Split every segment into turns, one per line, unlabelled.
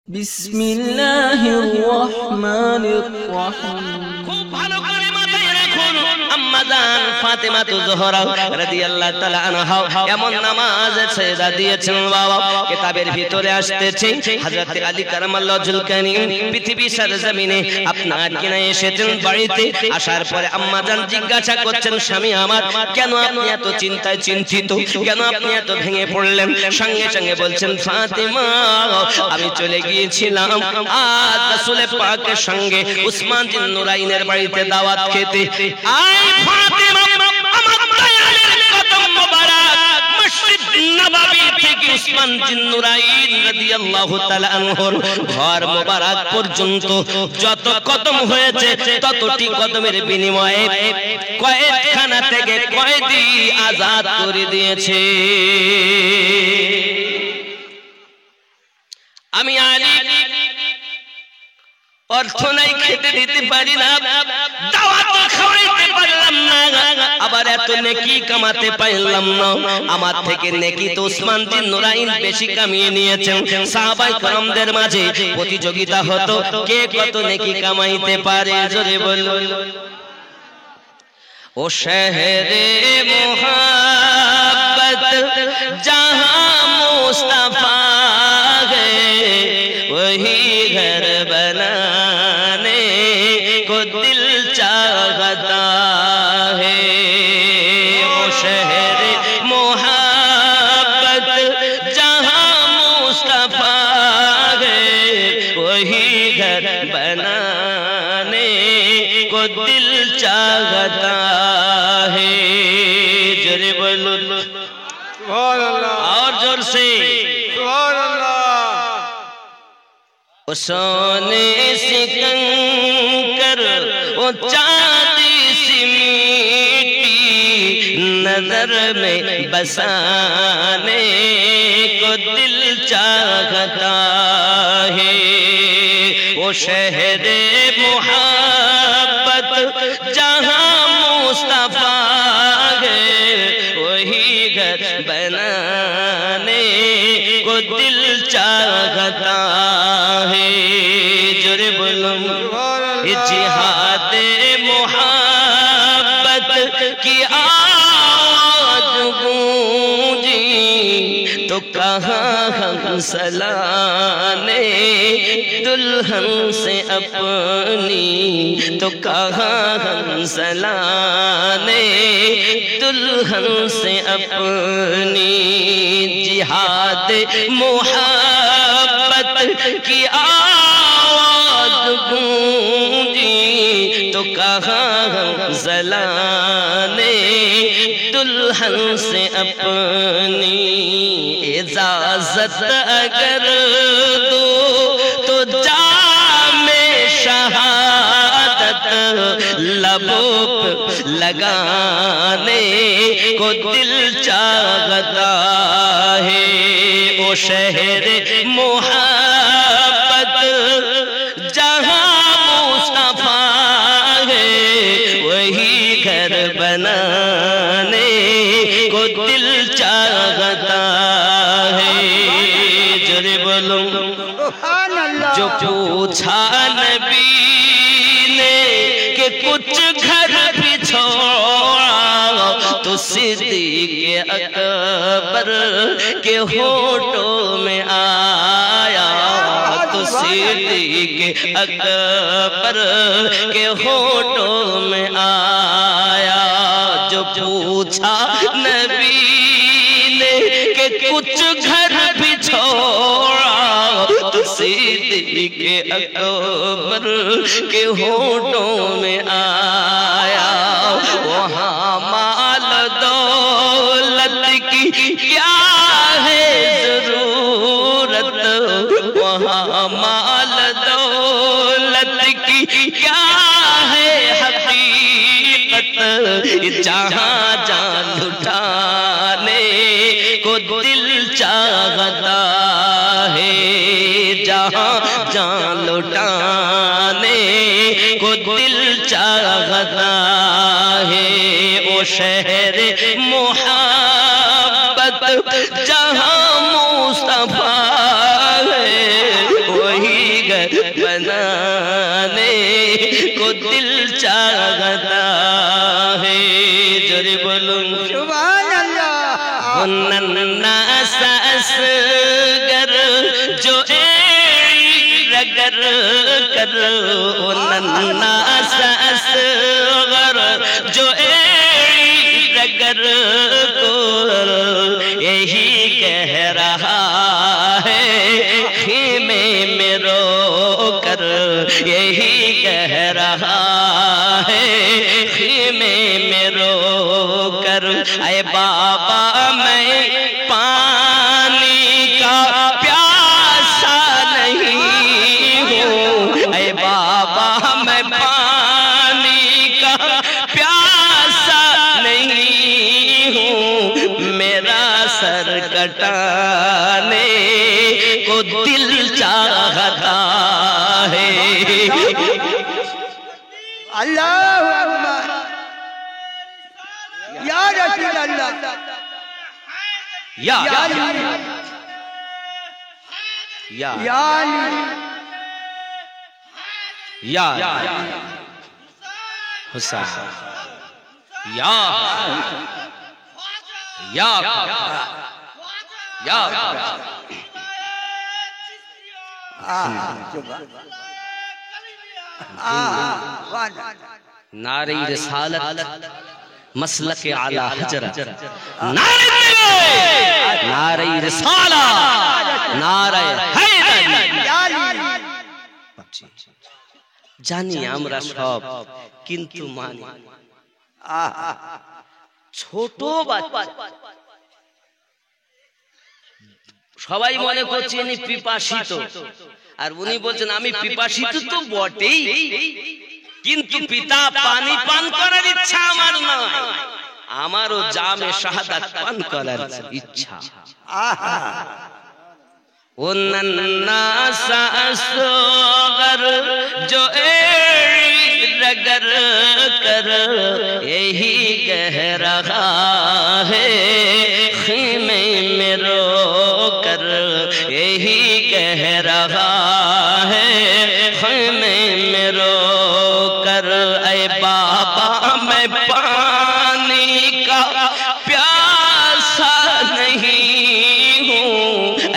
বিসমিল্লাহির রহমানির রহিম।
খুব ভালো করে মাথায় রাখুন, আম্মা জান ফাতেমা জোহরা রাদিয়াল্লাহু তাআলা আনহা এমন নামাজ সেজদা দিয়েছেন বাবা, কিতাবের ভিতরে আসতেছে হযরত আলী কারামাল্লাহু ওয়াজহুল কারীম পৃথিবী সরজমিনে আপনার কিনা এসেছেন। বাড়িতে আসার পরে আম্মা জান জিজ্ঞাসা করছেন, স্বামী আমার, কেন আপনি এত চিন্তায় চিন্তিত, কেন আপনি এত ভেঙে পড়লেন? সঙ্গে সঙ্গে বলছেন, ফাতেমা, আমি চলে গিয়েছিলাম আজ রাসূল পাকের সঙ্গে উসমান বিন নুরাইনের বাড়িতে দাওয়াত খেতে। আই ফাতেমা, আমার দয়ালের কদম মোবারক মসজিদ নববী থেকে উসমান বিন নুরাইন রাদিয়াল্লাহু তাআলা আনহুর ঘর মোবারক পর্যন্ত যত কদম হয়েছে ততটি কদমের বিনিময়ে কয়েদখানা থেকে কয়েদি আজাদ করে দিয়েছে। আমি আলী অর্থ নাই, খেতে দিতে পারি না, দাওয়াত খাওয়াইতে পারলাম না, আবার এত নেকি কামাতে পারলাম না। আমার থেকে নেকি তো উসমান বিন নুরাইন বেশি কামিয়ে নিয়েছেন। সাহাবায়ে কেরামদের মাঝে প্রতিযোগিতা হতো, কে কত নেকি কামাইতে পারে। জোরে বলুন। ও শহরে মোহাব্বত जहां मुस्तफा है वही घर बनाने को दिल चाहता है। वो शहर मोहब्बत जहां मुस्तफा है वही घर बनाने को दिल चाहता है। जरे बोलो और जोर से सोने से कंकर वो चांदी सी मिट्टी नजर में बसाने को दिल चाहता है। वो शहर मोहब्बत जहां मुस्तफा है वही घर बनाने को दिल चाहता है। जोरे बोलो। जिहाद मोहब्बत की आवाज गूंजी तो कहाँ हम सलाने दुल्हन से अपनी, तो कहाँ हम सलाने दुल्हन से अपनी। जिहाद मोहब्बत की आवाज गूंजी तो कहाँ हम सलाने दुल्हन से अपनी। इजाजत अगर दो तो जामे शहादत लबों पे लगाने को दिल चाहता है। ओ शहर मोहब्बत जहां मुस्तफा है वही घर बनाने को दिल चाहता है। जरे बोलो। जो पूछा नबी ने कि कुछ घर भी छोड़ा तो सिद्दीक़ अकबर के होठों में आया, तो सिद्दीक़ अकबर के होठों में आया। जो पूछा नबी ने कि कुछ घर भी छोड़ा तो सिद्दीक़ अकबर के होठों में आया। वहाँ माल दौलत की क्या है जरूरत, वहाँ माल दौलत की क्या है हकीकत। जहाँ जान लुटाने को दिल चाहता है, जहाँ जान लुटाने को दिल चाहता है। ओ शहर मोहब्बत जहाँ मुस्तफा है बनाने को दिल चाहता है। जोरे बोलो
सुभान अल्लाह।
नन्ना असगर जो रगर कर नन्ना असगर जो रगर को यही कह रहा है खीमे में रो कर यही कह रहा है खीमे में रो कर ऐ बाबा मैं पानी का प्यासा नहीं हूँ ऐ बाबा मैं पानी का प्यासा नहीं हूँ मेरा सर कटाने को दिल चाहता है।
अल्लाहु अकबर। या रसूल अल्लाह।
या
या अली।
या
या अली।
या हुसैन या या या नारे रिसालत मसलक आला हजरत नारे रिसालत नारे हैदरी। জানি আমরা সব কিন্তু মানি ছোট বাচ্চা সবাই মনে করছে ইনি পিপাসিত আর উনি বলছেন আমি পিপাসিত তো বটেই কিন্তু পিতা পানি পান করার ইচ্ছা আমার নয় আমারও জামে শাহাদাত পান করার ইচ্ছা। ओ नन्ना सा असगर जो रगर कर यही कह रहा है खीमे में रो कर यही कह रहा है खीमे में रो कर ऐ बाबा मैं पानी का प्यासा नहीं हूँ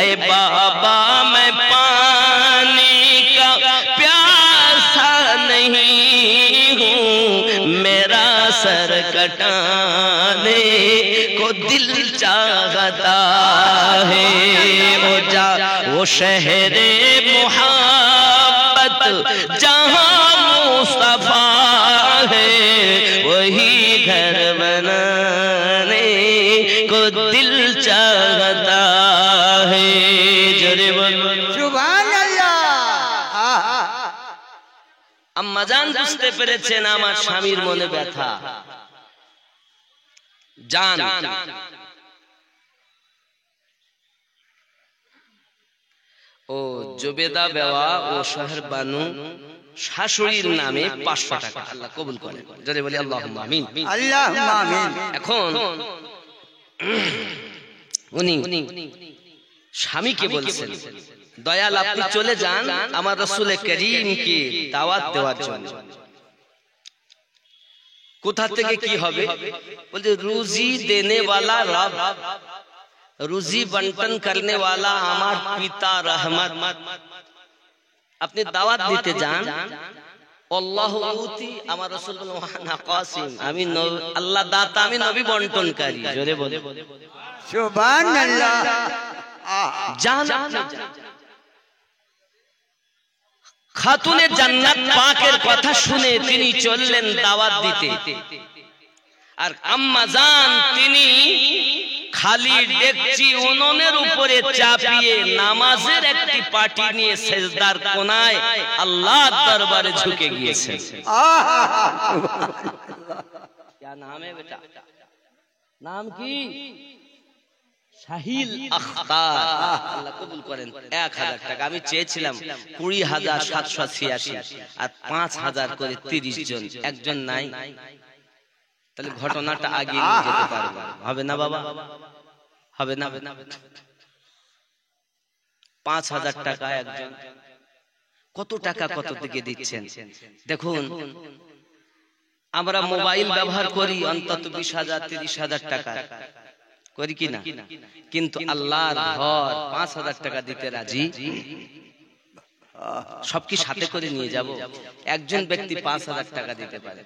ऐ बाबा मैं पानी का प्यासा नहीं हूँ मेरा सर कटाने को दिल चाहता है। वो शहरे मोहब्बत जहाँ मुस्तफा है वही घर बनाने को दिल चाहता है। जोरे बोलो
सुभान अल्लाह।
আম্মাজান বুঝতে পেরেছেন আমার স্বামীর মনে ব্যথা জান ও জুবেদা বেওয়া ও শহর বানু শাশুড়ির নামে 500 টাকা আল্লাহ কবুল করেন। জোরে বলি আল্লাহুম্মা আমিন।
আল্লাহুম্মা আমিন।
এখন উনি স্বামীকে বলছেন দয়াল আপনি চলে যান আমার রাসূল করিমকে দাওয়াত দেওয়ার জন্য। কোথা থেকে কি হবে বলতে রুজি দেনে वाला রব রুজি বন্টন करने वाला আমার পিতা রহমত আপনি দাওয়াত দিতে যান আল্লাহু উতি আমার রাসূল ওয়ানা কাসিম আমি আল্লাহ দাতা আমি নবী বন্টনকারী। জোরে বলে
সুবহান আল্লাহ।
জান খাতুনে জান্নাত পাকের কথা শুনে তিনি চললেন দাওয়াত দিতে আর আম্মা জান তিনি খালি ডেকচি উনুনের উপরে চাপিয়ে নামাজের একটি পাটি নিয়ে সেজদার কোনায় আল্লাহর দরবারে ঝুঁকে গিয়েছেন। क्या नाम है बेटा? नाम की শাহিল আখতার আল্লাহ কবুল করেন। 1000 টাকা আমি চেয়েছিলাম 20,786 আর 5,000 করে 30 জন একজন নাই তাহলে ঘটনাটা আগে নিয়ে যেতে পারবো। হবে না বাবা? হবে না? 5,000 টাকা একজন কত টাকা কত দিকে দিচ্ছেন দেখুন। আমরা মোবাইল ব্যবহার করি অন্তত 20,000 30,000 টাকা করি কিনা, কিন্তু আল্লাহর ঘর 5,000 টাকা দিতে রাজি। সব কি সাথে করে নিয়ে যাব? একজন ব্যক্তি 5,000 টাকা দিতে পারে।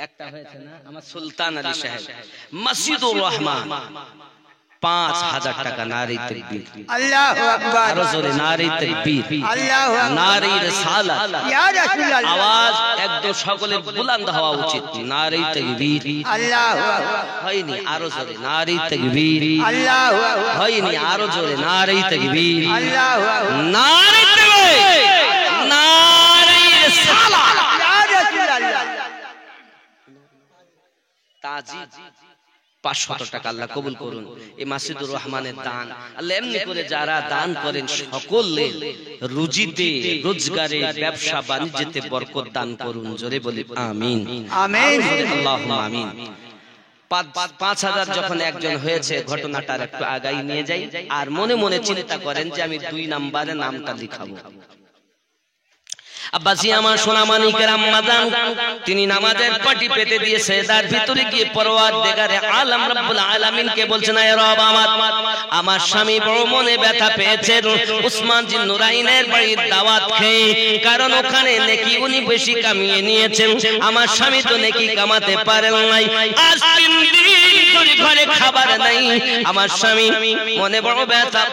একটা হয়েছে না আমার সুলতান আলী সাহেব, মসজিদুর রহমান, 5,000 টাকা। নারী তাকবীর,
আল্লাহু আকবার,
আরো জোরে নারী তাকবীর,
আল্লাহু আকবার,
নারী রিসালাত,
ইয়া রাসূলুল্লাহ,
আওয়াজ একদম সকলের বুলন্দ হওয়া উচিত। নারী তাকবীর,
আল্লাহু আকবার,
হয়নি আরো জোরে নারী তাকবীর,
আল্লাহু আকবার,
হয়নি আরো জোরে নারী তাকবীর,
আল্লাহু আকবার,
নারী তাকবীর, নারী রিসালাত,
ইয়া রাসূলুল্লাহ।
তাজিদ 500 টাকা আল্লাহ কবুল করুন। এই মাসজিদুর রহমানের দান আল্লাহ এমনি করে যারা দান করেন সকলের রুজিতে, রোজগারে, ব্যবসা বাণিজ্যতে বরকত দান করুন। জোরে বলি আমিন,
আমিন,
আল্লাহুম্মা আমিন। 5,000 যখন একজন হয়েছে, ঘটনাটার একটু আগাই নিয়ে যাই। আর মনে মনে চিন্তা করেন যে আমি 2 নম্বরে নামটা লিখাবো। আব্বাসি আমার সোনামানিকের আম্মাজান, তিনি নামাজের পাটি পেতে দিয়ে সেজদার ভিতরে গিয়ে পরওয়ারদিগারে আলম রব্বুল আলামিনকে বলছেন, আয় রব আমার স্বামী বড় মনে ব্যথা পেয়েছেন উসমান জিন নুরাইনের বাড়ির দাওয়াত খেয়ে, কারণ ওখানে নেকি উনি বেশি কামিয়ে নিয়েছেন। আমার স্বামী তো নেকি কামাতে পারেন নাই, আজ 3 দিন ধরে ঘরে খাবার নাই। আমার স্বামী মনে বড় ব্যথা।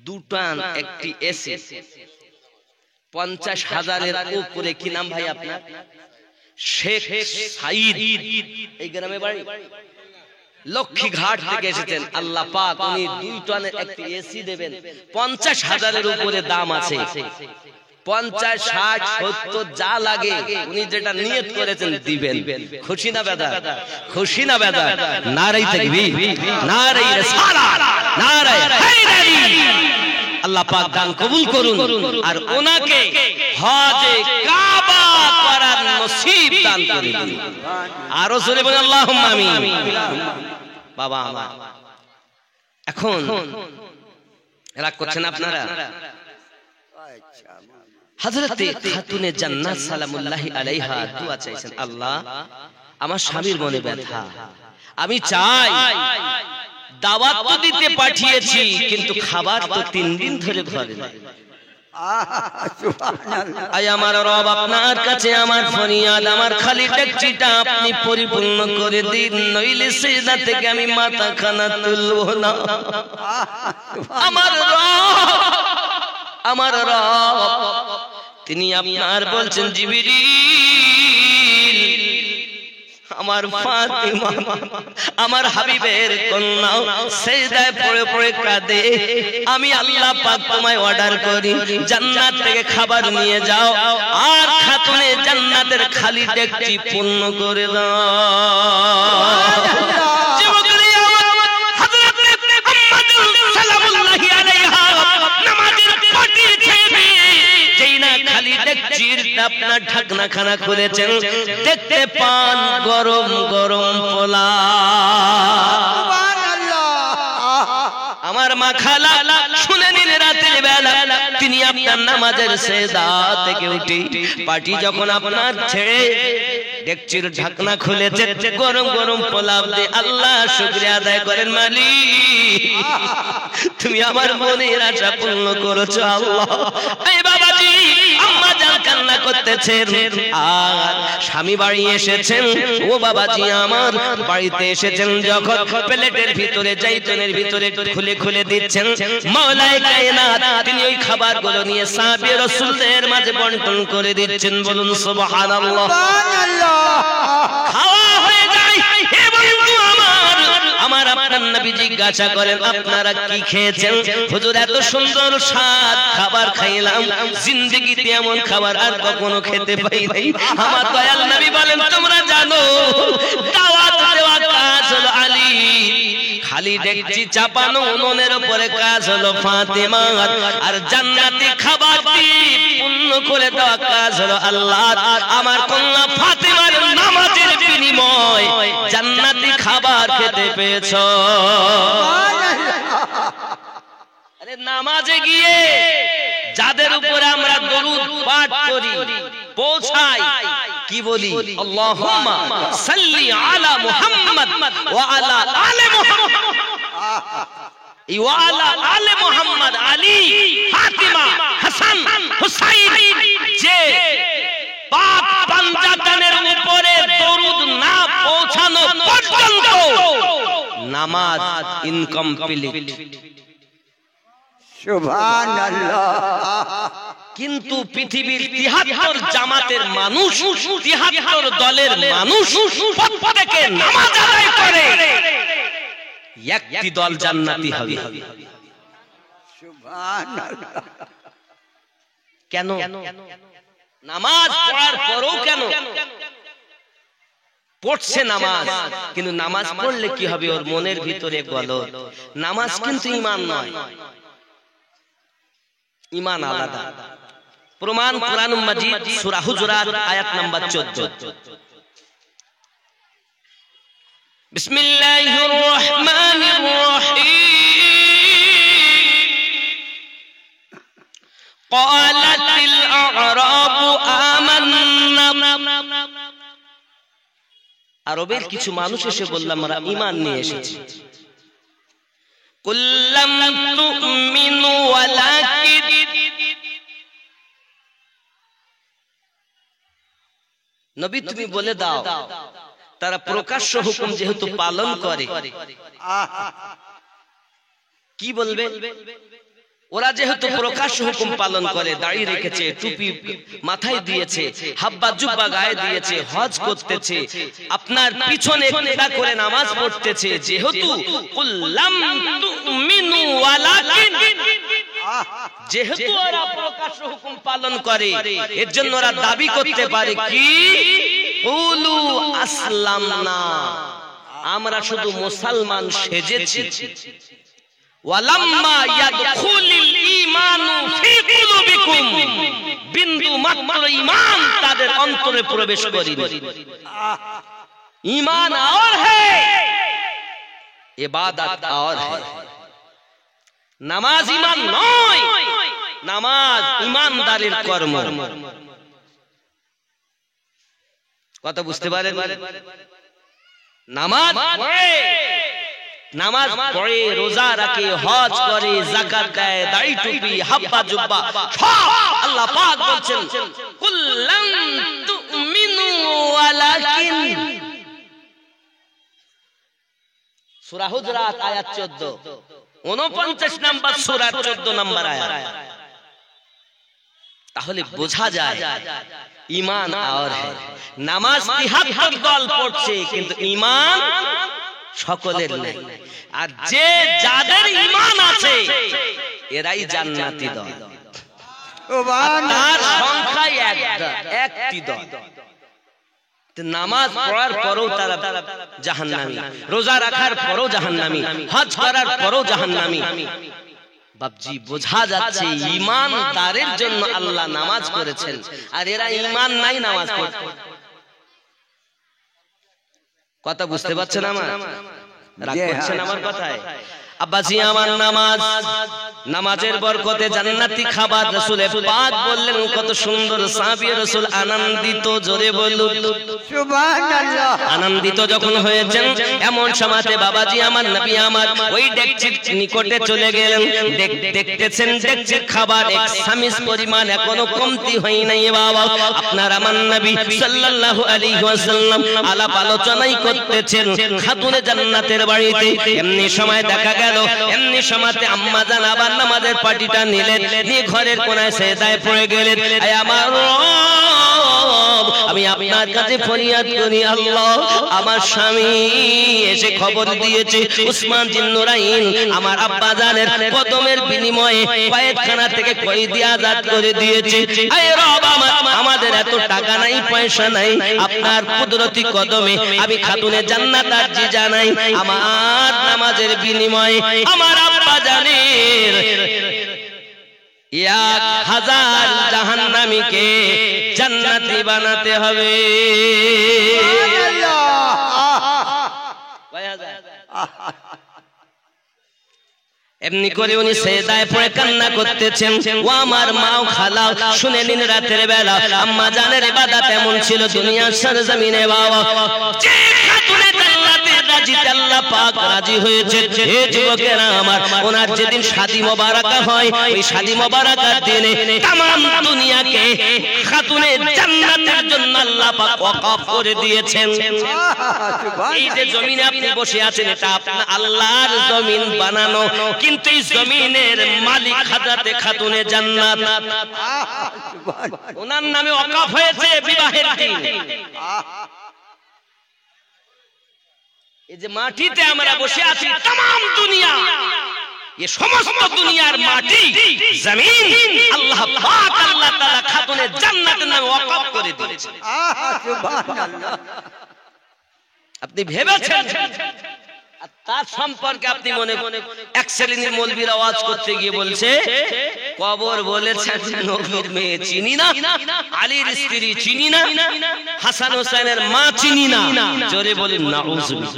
2 টন একটি এসি 50,000-এর উপরে। কি নাম ভাই আপনার? শেখ সাইদ, এই গ্রামে বাড়ি, লক্ষ্মীঘাট থেকে এসেছেন। আল্লাহ পাক উনি 2 টনের একটি এসি দেবেন, 50,000-এর উপরে দাম আছে। 50, 60, 70 যা লাগে উনি যেটা নিয়ত করেছেন দিবেন। খুশি না বেদা? খুশি না বেদা? নারে তাকবীর, নারে রিসালাত, নারে হায়দারি। আল্লাহ পাক দান কবুল করুন আর ওনাকে হজে কাবা করার নসিব দান করে দিন। আরো জোরে বলেন আল্লাহুম্মা আমিন। বাবা আমার এখন রাগ করছেন আপনারা? হযরতে খাতুনে জান্নাত সালামুল্লাহি আলাইহা দোয়া চাইছেন, আল্লাহ আমার স্বামীর মনে ব্যথা, আমি চাই দাওয়াত তো দিতে পাঠিয়েছি কিন্তু খাবার তো 3 দিন ধরে ঘরে নাই। আয় আমার রব, আপনার কাছে আমার ফরিয়াদ, আমার খালি ডেকচিটা আপনি পরিপূর্ণ করে দিন, নইলে সিজদা থেকে আমি মাথা খানা তুলব না। আমার রব, আমার রব তিনি আপনার বলছেন, জিবরিল আমার ফাতিমা আমার হাবিবের কন্যা সিজদায় পড়ে পড়ে কাঁদে, আমি আল্লাহ পাক তোমায় অর্ডার করি জান্নাত থেকে খাবার নিয়ে যাও আর খাতুনে জান্নাতের খালি ডেকচি পূর্ণ করে দাও। আপনার ঢাকনা খানা খুলেছেন, দেখতে পান গরম গরম পোলাও। আমার মা খালা শুনে নিলে রাতের বেলা তিনি আপনার নামাজের সেজদা থেকে উঠে পাটি যখন আপনার ছেড়ে ডেকচির ঢাকনা খুলেছে, গরম গরম পোলাও দিয়ে আল্লাহ শুকরিয়া আদায় করেন, মালিক তুমি আমার মনের আশা পূর্ণ করেছো আল্লাহ। এই বাবাজি আম্মা জান কান্না করতেছেন আর স্বামী বাড়ি এসেছেন। ও বাবাজি আমার বাড়িতে এসেছেন যখন প্লেটের ভিতরে জাইতুনের ভিতরে খুলে খুলে দিচ্ছেন, মাওলায়ে কায়নাত তিনি ওই খাবারগুলো নিয়ে সাহাবী রাসূলদের মাঝে বন্টন করে দিচ্ছেন। বলুন সুবহানাল্লাহ। খাওয়া হয়ে যায়, হে বন্ধু আমার আপনার নবী জিজ্ঞাসা করেন, আপনারা কি খেয়েছেন? হুজুর এত সুন্দর স্বাদ খাবার খাইলাম, জিন্দেগিতে এমন খাবার আর কখনো খেতে পাই নাই। আমার দয়াল নবী বলেন, তোমরা জানো দাওয়াত দেওয়া কাজ হলো আলী, খালি ডেকচি চাপানো উনুনের উপরে কাজ হলো ফাতেমা, আর জান্নাতি খাবার দিয়ে পূর্ণ করে দেওয়া কাজ হলো আল্লাহ। আমার কন্যা ফাতেমার নামাজের বিনিময় জান্নাতি খাবার খেতে পেয়েছো। আরে নামাজে গিয়ে যাদের উপরে আমরা দরুদ পাঠ করি পৌঁছাই কি বলি আল্লাহুম্মা সাল্লি আলা মুহাম্মদ ওয়া আলা আলি মুহাম্মদ ওয়া আলা আলি মুহাম্মদ আলী ফাতিমা হাসান হুসাইন যে পাক পাঞ্জাতনের উপরে দরুদ না পৌঁছানো পর্যন্ত নামাজ ইনকমপ্লিট।
সুবহানাল্লাহ।
কিন্তু পৃথিবীর ৭৩ জামাতের মানুষ ৭৩ দলের মানুষ প্রত্যেকে নামাজ আদায় করে, একটি দল জান্নাতি হবে।
সুবহানাল্লাহ।
কেন? নামাজ পড়ার পরেও কেন পড়ছে নামাজ, কিন্তু নামাজ পড়লে কি হবে ওর মনের ভিতরে গলদ। নামাজ কিন্তু ঈমান নয়, ঈমান আলাদা। প্রমাণ কোরআনুল মাজিদ সূরা হুজুরাত আয়াত নাম্বার 14। বিসমিল্লাহির রহমানির রহিম ক্বালাতিল আ'রাবু আমান্না। আরবের কিছু মানুষ এসে বলল আমরা ঈমান নিয়ে এসেছি। কুল্লাম তুমিনু ওয়ালাকিন, নবী তুমি বলে দাও তারা প্রকাশ্য হুকুম যেহেতু পালন করে, কি বলবে? ওরা যেহেতু প্রকাশ্য হুকুম পালন করে, দাড়ি রেখেছে, টুপি মাথায় দিয়েছে, হাব্বা জুব্বা গায়ে দিয়েছে, হজ করতেছে, আপনার পিছনে একতা করে নামাজ পড়তেছে, যেহেতু কুল্লাম তুমিনু ওয়ালাকিন, যেহেতু ওরা প্রকাশ্য হুকুম পালন করে, এর জন্য ওরা দাবি করতে পারে কি কুলু আসলামনা, আমরা শুধু মুসলমান সেজেছি। ওয়ালাম্মা ইয়াদখুলিল ঈমানু ফি কুলুবিকুম, বিন্দু মাত্র ঈমান তাদের অন্তরে প্রবেশ করেনি। ঈমান और है, ইবাদত और है। নামাজ ঈমান নয়, নামাজ ঈমানদারের কর্ম। কথা বুঝতে পারেন? নামাজ পড়ে, নামাজ পড়ে, রোজা রাখে, হজ করে, যাকাত দেয়, দাড়ি টুপি হাব্বা জুব্বা সব আল্লাহ পাক বলছেন কুল্লাম তুমিনু ওয়ালাকিন। সূরা হুজুরাত আয়াত 14, 49 নাম্বার সূরা 14 নাম্বার আয়াত। তাহলে বোঝা যায় ঈমান और है। নামাজ ৭৩ দল পড়ছে কিন্তু ঈমান সকলের নাই। আর যে যাদের ঈমান আছে এরাই জান্নাতি দল। তার সংখ্যা একটি দল। নামাজ পড়ার পরেও তারা জাহান্নামী, রোজা রাখার পরেও জাহান্নামী, হজ করার পরেও জাহান্নামী। বাপজি বোঝা যাচ্ছে ঈমানদারের জন্য আল্লাহ নামাজ করেছেন, আর এরা ঈমান নাই নামাজ পড়ে। কথা বুঝতে পারছেন? আমার রাগ করছেন আমার কথায়? আব্বাজি আমার নামাজ, নামাজের বরকতে জান্নাতি খাবার রাসূলে পাক বললেন। কত সুন্দর সাহাবী রাসূল আনন্দিত, জোরে বলুন
সুবহানাল্লাহ।
আনন্দিত যখন হয়েছেন এমন সময়তে বাবাজি আমার নবী আমার ওই ডেকচির নিকটে চলে গেলেন। দেখতেছেন ডেকচির খাবার এক সামিস পরিমাণ এখনো কমতি হয় নাই। বাবা আপনার আমার নবী সাল্লাল্লাহু আলাইহি ওয়াসাল্লাম আলাপ আলোচনাই করতেছেন খাতুনে জান্নাতের বাড়িতে। এমনি সময় দেখা গেল, এমনি সময়তে আম্মা জান আবার নামাজের পাটিটা নিলেন, নিয়ে ঘরের কোনায় সেজদায় পড়ে গেলেন। আয় আমার রব, আমি আপনার কাছে ফরিয়াদ করি আল্লাহ, আমার স্বামী এসে খবর দিয়েছে উসমান জিন নুরাইন আমার আব্বা জানের কদমের বিনিময়ে কয়েকখানা থেকে কয়েদি আজাদ করে দিয়েছে। আয় রব, আমাদের এত টাকা নাই, পয়সা নাই, আপনার কুদরতি কদমে আমি খাতুনে জান্নাত আরজি জানাই, আমার নামাজের বিনিময়ে আমার আব্বা জানের 1000 জাহান্নামীকে জান্নাতি বানাতে হবে। এমনি করে উনি সেজদায় পড়ে কান্না করতেছেন। ও আমার মা ও খালা, শুনে নিন রাতের বেলা আম্মা জানের ইবাদত এমন ছিল দুনিয়ার সরজমিনে বাবা, যে খাতুনে জান্নাতের রাজিতে আল্লাহ পাক রাজি হয়েছে। হে যুবকেরা আমার, ওনার যেদিন শাদী মোবারকা হয়, ওই শাদী মোবারকার দিনে तमाम দুনিয়াকে খাতুনে জান্নাতের জন্য আল্লাহ পাক ওয়াকফ করে দিয়েছেন। এই যে জমিনে আপনি বসে আছেন, এটা আপনার আল্লাহর জমিন বানানো, কিন্তু এই জমিনের মালিক হযরতে খাতুনে জান্নাত, ওনার নামে ওয়াকফ হয়েছে বিবাহের দিন। এই যে মাটিতে আমরা বসে আছি, तमाम দুনিয়া, ये সমস্ত দুনিয়ার মাটি জমিন আল্লাহ পাক আল্লাহ তাআলা খাতুনে জান্নাতের নামে ওয়াকফ করে দিয়েছেন।
সুবহানাল্লাহ।
আপনি ভেবেছেন তার সম্পর্কে আপনি মনে এক শ্রেণীর মৌলবীর আওয়াজ করতে গিয়ে বলছে কবর বলেছেন নবীর মেয়ে চিনি না, আলীর স্ত্রী চিনি না, হাসান হোসেনের মা চিনি না। জোরে বলেন নাউজুবিল্লাহ।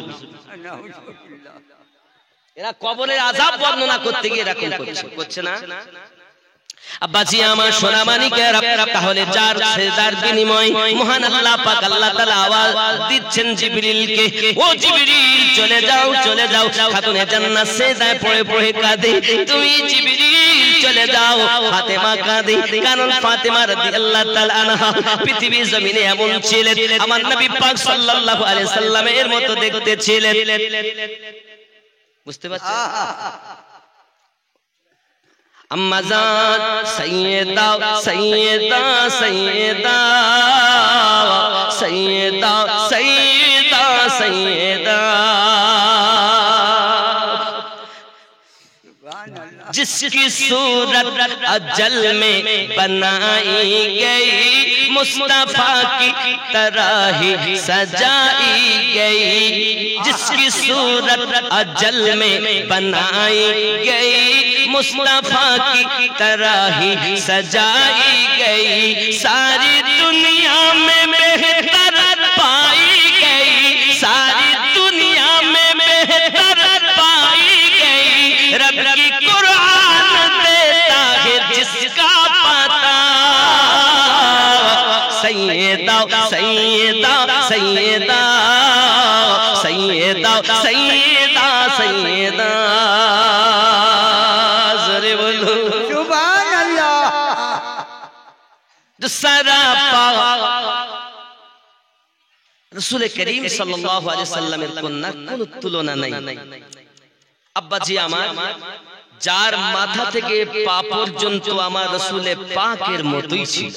এরা কবরের আযাব বর্ণনা করতে গিয়ে এরকম করছে না? আব্বাজি আমার সোনা মানিকেরা, তাহলে যার সেজদার বিনিময় মহান আল্লাহ পাক আল্লাহ তাআলা আওয়াজ দিচ্ছেন জিবরিলকে, ও জিবরিল চলে যাও চলে যাও, খাতুনে জান্নাত সেজদায় পড়ে পড়ে কাঁদে, তুমি জিবরিল চলে যাও। ফাতেমা কাঁদে, কারণ ফাতেমা রাদিয়াল্লাহু তাআলা আনহা পৃথিবীর জমিনে এমন ছিলেন, আমার নবী পাক সাল্লাল্লাহু আলাইহি সাল্লামের মতো দেখতে ছিলেন। বুঝতে পারছেন? अम्मा जान सैयदा सैयदा सैयदा सैयदा सैयदा सैयदा, जिसकी सूरत अजल में बनाई गई, मुस्तफा की तरह ही सजाई गई, जिसकी सूरत अजल में बनाई गई, मुस्तफा की तरह ही सजाई गई, सारी दुनिया में बेहतर पाई गई, सारी दुनिया में बेहतर पाई गई, रब की कुरान देता है जिसका पता, सैयदा सैयदा सैयदा सैयदा सैयदा सैयदा, जरे बोलो
সুবহানাল্লাহ।
जो सरापा रसूल करीम सल्लल्लाहु अलैहि वसल्लमेर कन्या কোনো তুলনা নাই। আব্বাজি আমার, যার মাথা থেকে পা পর্যন্ত আমার রাসূলে পাকের মতোই ছিল।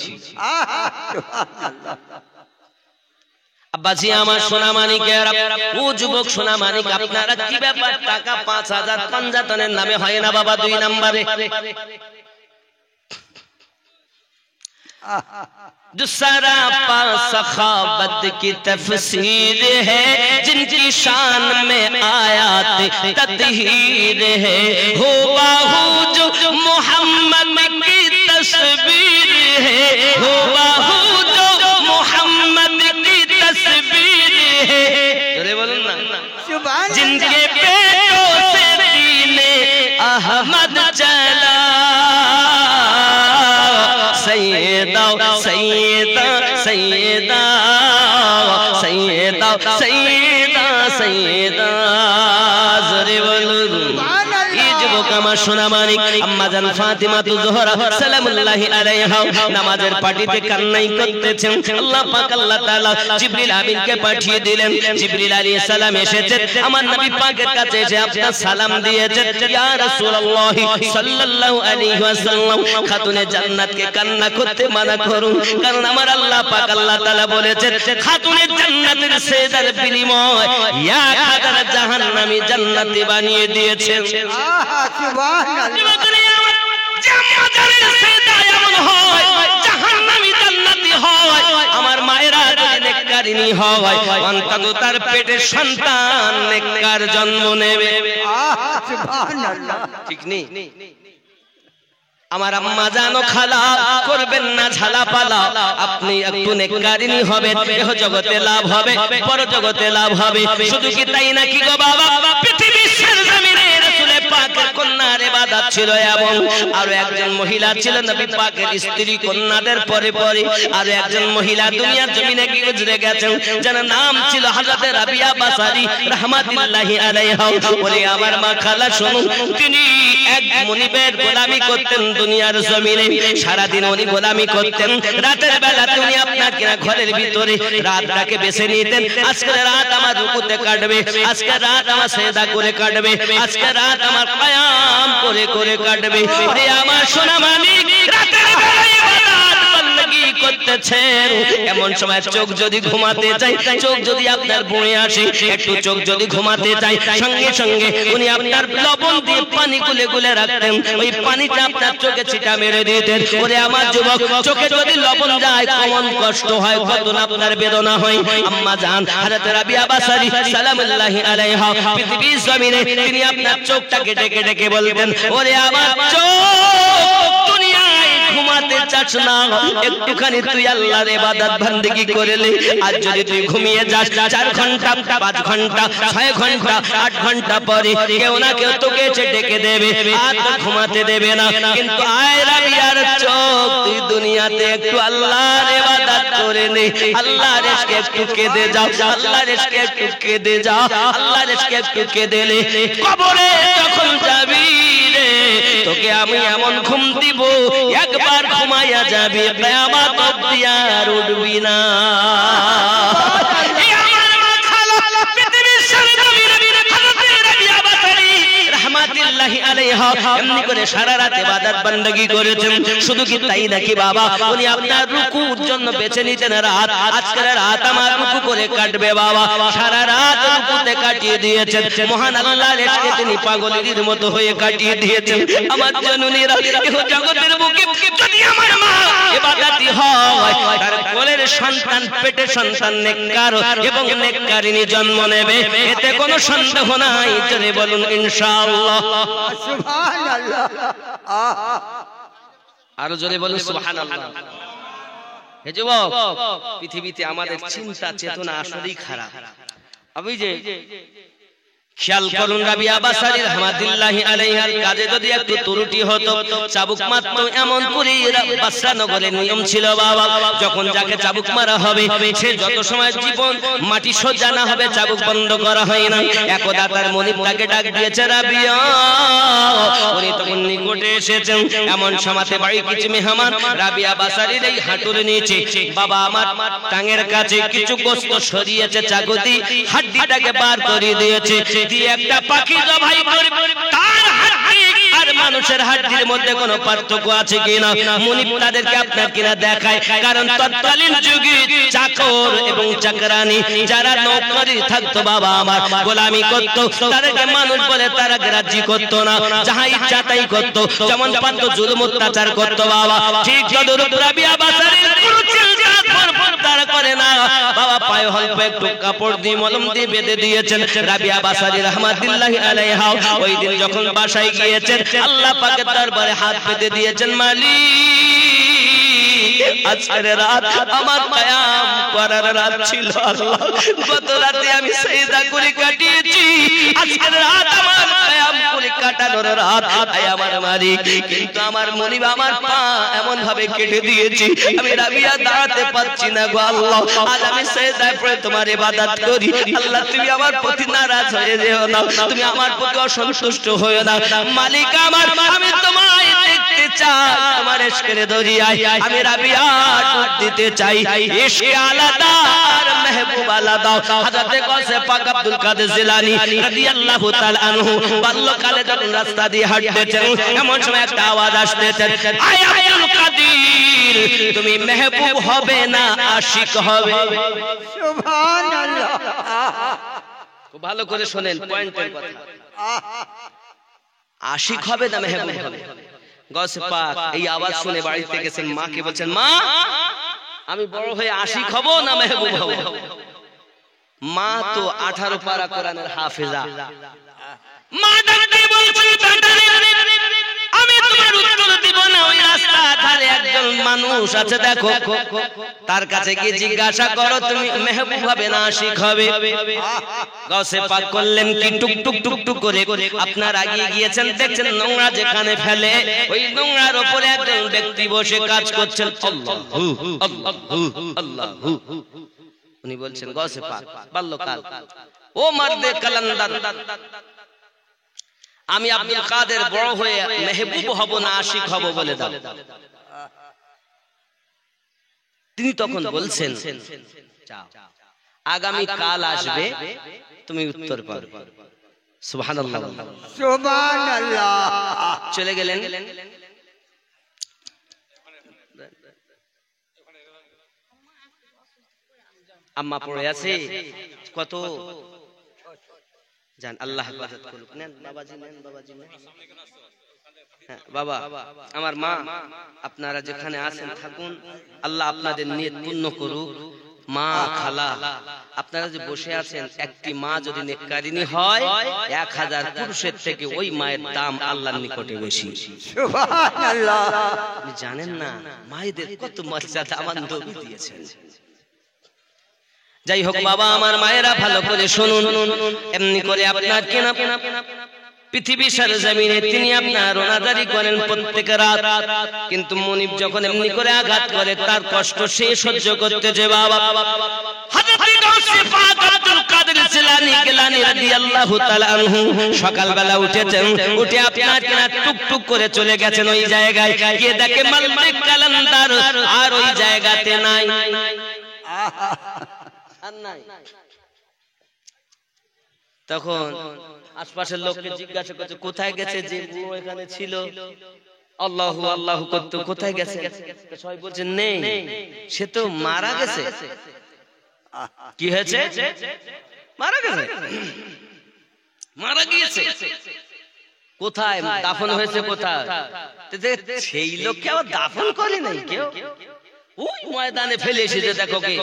আব্বাজি আমার সোনা মানিকেরা, ও যুবক সোনা মানিক, আপনারা কি ব্যাপার টাকা 5000 পাঞ্জাতনের নামে হয় না বাবা 2 নম্বরে? जो सरापा सखावत की तफसीर है, जिनकी शान में आयात तत्हीर है, हुवाहू जो मोहम्मद की तस्वीर है, हुवाहू जो मोहम्मद की तस्वीर है, बोलूं ना, जिनके पेटों से दीने अहमद चला, सैयदा सैयदा सैयदा सैयदा सैयदा सैयदा, जरे बोलो যুবক আমার সোনা মানিক, আম্মা জান ফাতিমা তু জোহরা সালামুল্লাহি আলাইহা নামাজের পাটিতে কান্নাই করতেছেন। আল্লাহ পাক আল্লাহ তাআলা জিবরিল আমিনকে পাঠিয়ে দিলেন। জিবরিল আলাইহিস সালাম এসেছেন, আমার নবী পাকের কাছে এসে আপনার সালাম দিয়েছেন, ইয়া রাসূলুল্লাহ সাল্লাল্লাহু আলাইহি ওয়াসাল্লাম, খাতুনে জান্নাতকে কান্না করতে মানা করুন, কারণ আমার আল্লাহ পাক আল্লাহ তাআলা বলেছেন খাতুনে জান্নাতের সেজদার বিনিময় 1000 জাহান্নামী জান্নাতি বানিয়ে দিয়েছেন।
সুবহানাল্লাহ।
আমার মায়েরা নেককারিনী হয়, অন্তত তার পেটের সন্তান নেককার জন্ম নেবে।
সুবহানাল্লাহ।
ঠিক নেই? আমার আম্মা জানো খালা করবেন না ঝালা পালা, আপনি একটু নেককারিনী হবেন, এহ জগতে লাভ হবে, পর জগতে লাভ হবে। শুধু কি তাই নাকি গো বাবা, পৃথিবীর সরজমিনে রাসূল পাকের কন্যার ইবাদত ছিল এবং আরো একজন মহিলা ছিল নবী পাকের স্ত্রী কন্যাদের পরে পরে আরো একজন মহিলা দুনিয়ার জমিনে কি গুজরে গেছেন যার নাম ছিল হযরত রাবিয়া বাসারি রাহমাতুল্লাহি আলাইহা। বলে আমার মা খালা শুনুন, তিনি এক মনিবের গোলামি করতেন দুনিয়ার জমিনে, সারা দিন উনি গোলামি করতেন। রাতের বেলা তিনি আপনার কিনা ঘরের ভিতরে রাতটাকে বেছে নিতেন, আজকে রাত আমার রুকুতে কাটবে, আজকে রাত আমার সিজদা করে কাটবে, আজকে রাত আমার কিয়াম করে করে কাটবে। হে আমার সোনা মানিক, রাতের বেলা ইবাদত বندگی করতেছেন, এমন সময় চোখ যদি ঘুমাতে চাই, চোখ যদি আপনার বয়ে আসে, একটু চোখ যদি ঘুমাতে চাই, সঙ্গে সঙ্গে উনি আপনার লবণ দিয়ে পানি গুলে গুলে রাখতেন, ওই পানিটা আপনার চোখে ছিটা মেরে দিতেন। ওরে আমার যুবক, চোখে যদি লবণ যায় কেমন কষ্ট হয়, কত না আপনার বেদনা হয়। আম্মা জান হযরত রাবিয়া বাসারি সালামুল্লাহি আলাইহা পৃথিবীর জমিনে তিনি আপনার চোখটাকে ডেকে ডেকে বলতেন, ওরে আমার চোখ, দুনিয়ায় ঘুমাতে চাস না, একটুখানি তুই আল্লাহর ইবাদত বندگی করলে, আজ যদি তুই ঘুমিয়ে যাস 4 ঘন্টা 5 ঘন্টা 6 ঘন্টা 8 ঘন্টা পরে কেউ না কেউ তোকে এসে ডেকে দেবে, আর তো ঘুমাতে দেবে না। কিন্তু আয় রাবিয়ার চোখ, তুই দুনিয়াতে একটু আল্লাহর ইবাদত করে নে, আল্লাহর ইশকে একটু কেঁদে যাও, আল্লাহর ইশকে একটু কেঁদে যাও, আল্লাহর ইশকে একটু কেঁদে নে। কবরে যখন যাবি রে, তোকে আমি এমন ঘুম দিব, একবার ঘুমায়া যাবি, কিয়ামত অবধি আর উঠবি না। এমনি করে সারা রাত ইবাদত বندگی করেছেন। শুধু কি তাই নাকি বাবা, উনি আপনার রুকুর জন্য বেছে নিতেন রাত, আজকের রাত আমার রুকু করে কাটবে বাবা, সারা রাত রুকুতে কাটিয়ে দিয়েছেন। মহান আল্লাহর ইশকে তিনি পাগলের মতো হয়ে কাটিয়ে দিয়েছেন। আমার জননীরা, এই জগতের বুকে যদি আমার মা ইবাদতি হয়, তার কোলের সন্তান, পেটে সন্তান নেককার এবং নেককারিনী জন্ম নেবে, এতে কোনো সন্দেহ নাই। জোরে বলুন ইনশাআল্লাহ।
সুবহানাল্লাহ।
আরো জোরে বলুন সুবহানাল্লাহ। হে যুবক, পৃথিবীতে আমাদের চিন্তা চেতনা আসলেই খারাপ। আমি যে খেয়াল করুন, রাবিয়া বাসারি রাহমাতুল্লাহি আলাইহার কাজে যদি একটু ত্রুটি হতো, চাবুক মারত এমন করে বাসরা নগরের নিয়ম ছিল বাবা, যখন যাকে চাবুক মারা হবে সে যত সময় জীবন মাটি সোজা না হবে চাবুক বন্ধ করা হয় না। একদা তার মনিব তাকে ডাক দিয়েছে, রাবিয়া, উনি তখন নিকটে এসেছেন। এমন সমাতে বাড়ি কিছু মেহমান রাবিয়া বাসারির এই হাঁটুর নিচে বাবা আমার টাঙের কাছে কিছু গোশত সরিয়েছে, চাকুতি হাড্ডিটাকে বার করে দিয়েছে, দিয়ে একটা পাখি জবাই করে তার হাড্ডি আর মানুষের হাড্ডির মধ্যে কোনো পার্থক্য আছে কিনা মুনিব তাদেরকে আপনার কিনা দেখায়। কারণ তৎকালীন যুগে চাকর এবং চাকরানি যারা নৌকরি থাকতো বাবা আমার, গোলামি করতো, তাদেরকে মানুষ বলে তারা গ্রাহ্য করতো না, যাহা ইচ্ছা তাই করতো, যেমন পারতো জুলুম অত্যাচার করতো বাবা। ঠিক তদরূপ রাবিয়া বাসারির তারা করে না বাবা, পায়ে অল্প একটু কাপড় দিয়ে মলম দিয়ে বেঁধে দিয়েছেন। রাবিয়া বাসারি রাহমাতুল্লাহি আলাইহা ওই দিন যখন বাসায় গিয়েছেন, আল্লাহ পাকের দরবারে হাত পেতে দিয়েছেন, মালিক, আজকের রাত আমার কিয়াম করার রাত ছিল আল্লাহ, গত রাতে আমি সিজদা করে কাটিয়েছি, আজকের রাত আমার কিয়াম করে কাটানোর রাত। আয় আমার মালিক, কিন্তু আমার মনিব আমার পা এমন ভাবে কেটে দিয়েছি, আমি রাবিয়া দাঁড়াতে পারছি না গো আল্লাহ, আজ আমি সিজদায় পড়ে তোমার ইবাদত করি। আল্লাহ, তুমি আমার প্রতি নারাজ হয়ে যেও না, তুমি আমার প্রতি অসন্তুষ্ট হয়ো না। মালিক আমার, আমি তোমায় দেখতে চাই, আমার ইশকের দরিয়ায় আমি রাবিয়া ডুব দিতে চাই। ইশকে আলাদা আর মেহবুব আলাদা। হযরত গাউসে পাক আব্দুল কাদের জিলানী রাদিয়াল্লাহু তাআলা আনহু বাল্যকালে যখন রাস্তা দিয়ে হাঁটতেছেন, এমন সময় একটা আওয়াজ আসতেছে, আয় আব্দুল কাদের, তুমি মেহবুব হবে না আশিক হবে।
সুবহানাল্লাহ।
খুব ভালো করে শুনেন পয়েন্টের কথা, আশিক হবে না মেহবুব হবে। গাউসে পাক এই আওয়াজ শুনে বাড়িতে গেছেন, মাকে বলছেন, মা আমি বড় হয়ে আশিক হব না মেহবুব হব? মা তো 18 পারা কোরআনের হাফেজা। মা ডাকতে বলছেন, আমি তোমার উত্তর দিব না। ওই রাস্তা ধারে একজন মানুষ আছে দেখো, তার কাছে গিয়ে জিজ্ঞাসা করো তুমি মেহবুব হবে না আশিক হবে? গাউসে পাক করলেন কি টুক টুক টুক টুক করে আপনার আগিয়ে গিয়েছেন, দেখছেন নোংরা যেখানে ফেলে ওই নোংরার উপরে একজন ব্যক্তি বসে কাজ করছেন। আল্লাহু আল্লাহু আল্লাহু। উনি বলছেন গাউসে পাক বাল্যকাল, ও মার্দে কালান্দার, আমি আব্দুল কাদের বড় হয়ে মেহবুব হব না আশিক হব বলে দাও। তিনি তখন বলছেন আগামী কাল আসবে তুমি উত্তর পাবে। সুবহানাল্লাহ
সুবহানাল্লাহ।
চলে গেলেন। আম্মা পড়ে আছে কত জান, আল্লাহ হেফাজত করুক। নেন বাবাজি, নেন বাবাজি, নেন। হ্যাঁ বাবা, আমার মা, আপনারা যেখানে আছেন থাকুন, আল্লাহ আপনাদের নিয়ত পূর্ণ করুক। মা, খালা, আপনারা যে বসে আছেন, একটি মা যদি নেককারিনী হয় 1000 পুরুষের থেকে ওই মায়ের দাম আল্লাহর নিকটে বেশি।
সুবহানাল্লাহ।
আপনি জানেন না মায়েদের কত মর্যাদা আমার নবী দিয়েছেন। যাই হোক বাবা, আমার মায়েরা ভালো করে শুনুন, এমনি করে আপনার কেনা পৃথিবী সরজমিনে তিনি আপনার রোনাজারি করেন প্রত্যেক রাত, কিন্তু মনিব যখন এমনি করে আঘাত করে তার কষ্ট সে সহ্য করতেছে বাবা। হযরত গাউসে পাক আব্দুল কাদের জিলানী গিলানী রাদিয়াল্লাহু তাআলা আনহু সকালবেলা উঠেছেন, উঠে আপনার কেনা টুকটুক করে চলে গেছেন ওই জায়গায়, গিয়ে দেখে মালিক কালান্দার আর ওই জায়গাতে নাই। তখন আশপাশের লোককে জিজ্ঞাসা করছে কোথায় গেছে যে বুড়ো এখানে ছিল, আল্লাহু আল্লাহু করতে, কোথায় গেছে? সবাই বলছে নেই, সে তো মারা গেছে। কি হয়েছে? মারা গেছে, মারা গিয়েছে। কোথায় দাফন হয়েছে? কোথায়? সেই লোককে আবার দাফন করে নাই কেউ, ওই ময়দানে ফেলে এসেছে। দেখো কে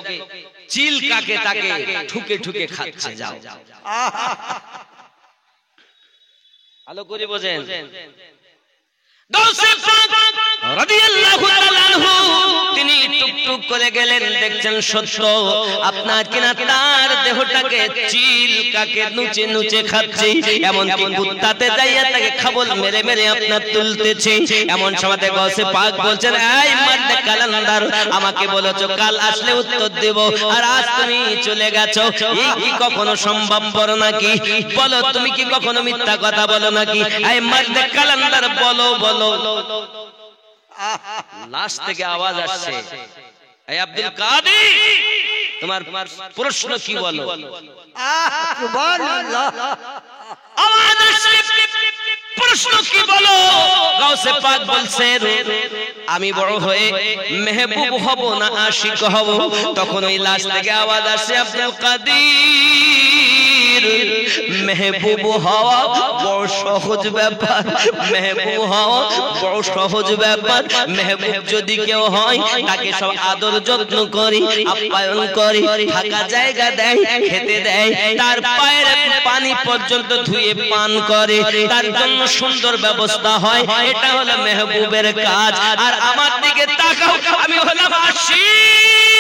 চিল কাকে তাকে ঠুকে ঠুকে খাচ্ছে। যাও ভালো করে বোঝেন। গাউসে পাক রাদিয়াল্লাহু তাআলা আনহু তিনি টুকটুক করে গেলেন, দেখছেন সত্য আপনার কিনা তার দেহটাকে চিল কাকে নুচে নুচে খাচ্ছে, এমন কি কুত্তাতে যাইয়া তাকে খাবল মেরে মেরে আপনার তুলতেছে। এমন সময়তে গাউসে পাক বলছেন এই মারদে কালান্দার, আমাকে বলেছো কাল আসলে উত্তর দেব, আর আজ তুমি চলে গেছো, এই কি কখনো সম্ভবপর নাকি? বলো তুমি কি কখনো মিথ্যা কথা বলো নাকি? এই মারদে কালান্দার বলো বলো। লাশ থেকে আওয়াজ আসছে, এই আব্দুল কাদের তোমার প্রশ্ন কি বলো?
সুবহানাল্লাহ।
আওয়াজ আসছে প্রশ্ন কি বলো? গাউসে পাক বলছেন আমি বড় হয়ে মেহবুব হব না আশিক হব। তখন ওই লাশ থেকে আওয়াজ আসছে আব্দুল কাদের মেহবুব হওয়া বড় সহজ ব্যাপার, মেহবুব হওয়া বড় সহজ ব্যাপার। মেহবুব যদি কেউ হয় তাকে সব আদর যত্ন করি, আপ্যায়ন করি, থাকা জায়গা দেয়, খেতে দেয়, তার পায়ের পানি পর্যন্ত ধুয়ে পান করে, তার জন্য সুন্দর ব্যবস্থা হয়। এটা হলো মেহবুবের কাজ। আর আমার দিকে তাকাও, আমি হলাম আশিক।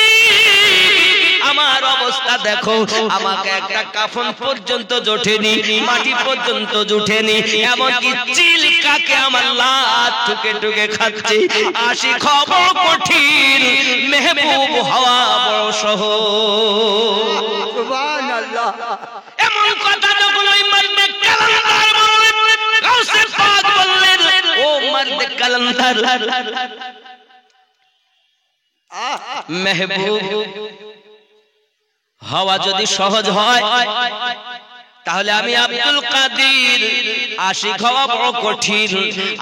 আমার অবস্থা দেখো, আমাকে একটা কাফন পর্যন্ত জোটেনি, মাটি পর্যন্ত জুটেনি, এমনকি চিল কাকে আমার লাত টুকে টুকে খাচ্ছে। আশিক হব কঠিন, মেহবুব হওয়া বড় সহজ।
সুবহানাল্লাহ।
এমন কথা যখন ওই মারদে কালান্দার বললেন, গাউসে পাক বললেন ও মারদে কালান্দার, মেহবুব হওয়া যদি সহজ হয় তাহলে আমি আব্দুল কাদের আশিক হওয়া বড় কঠিন।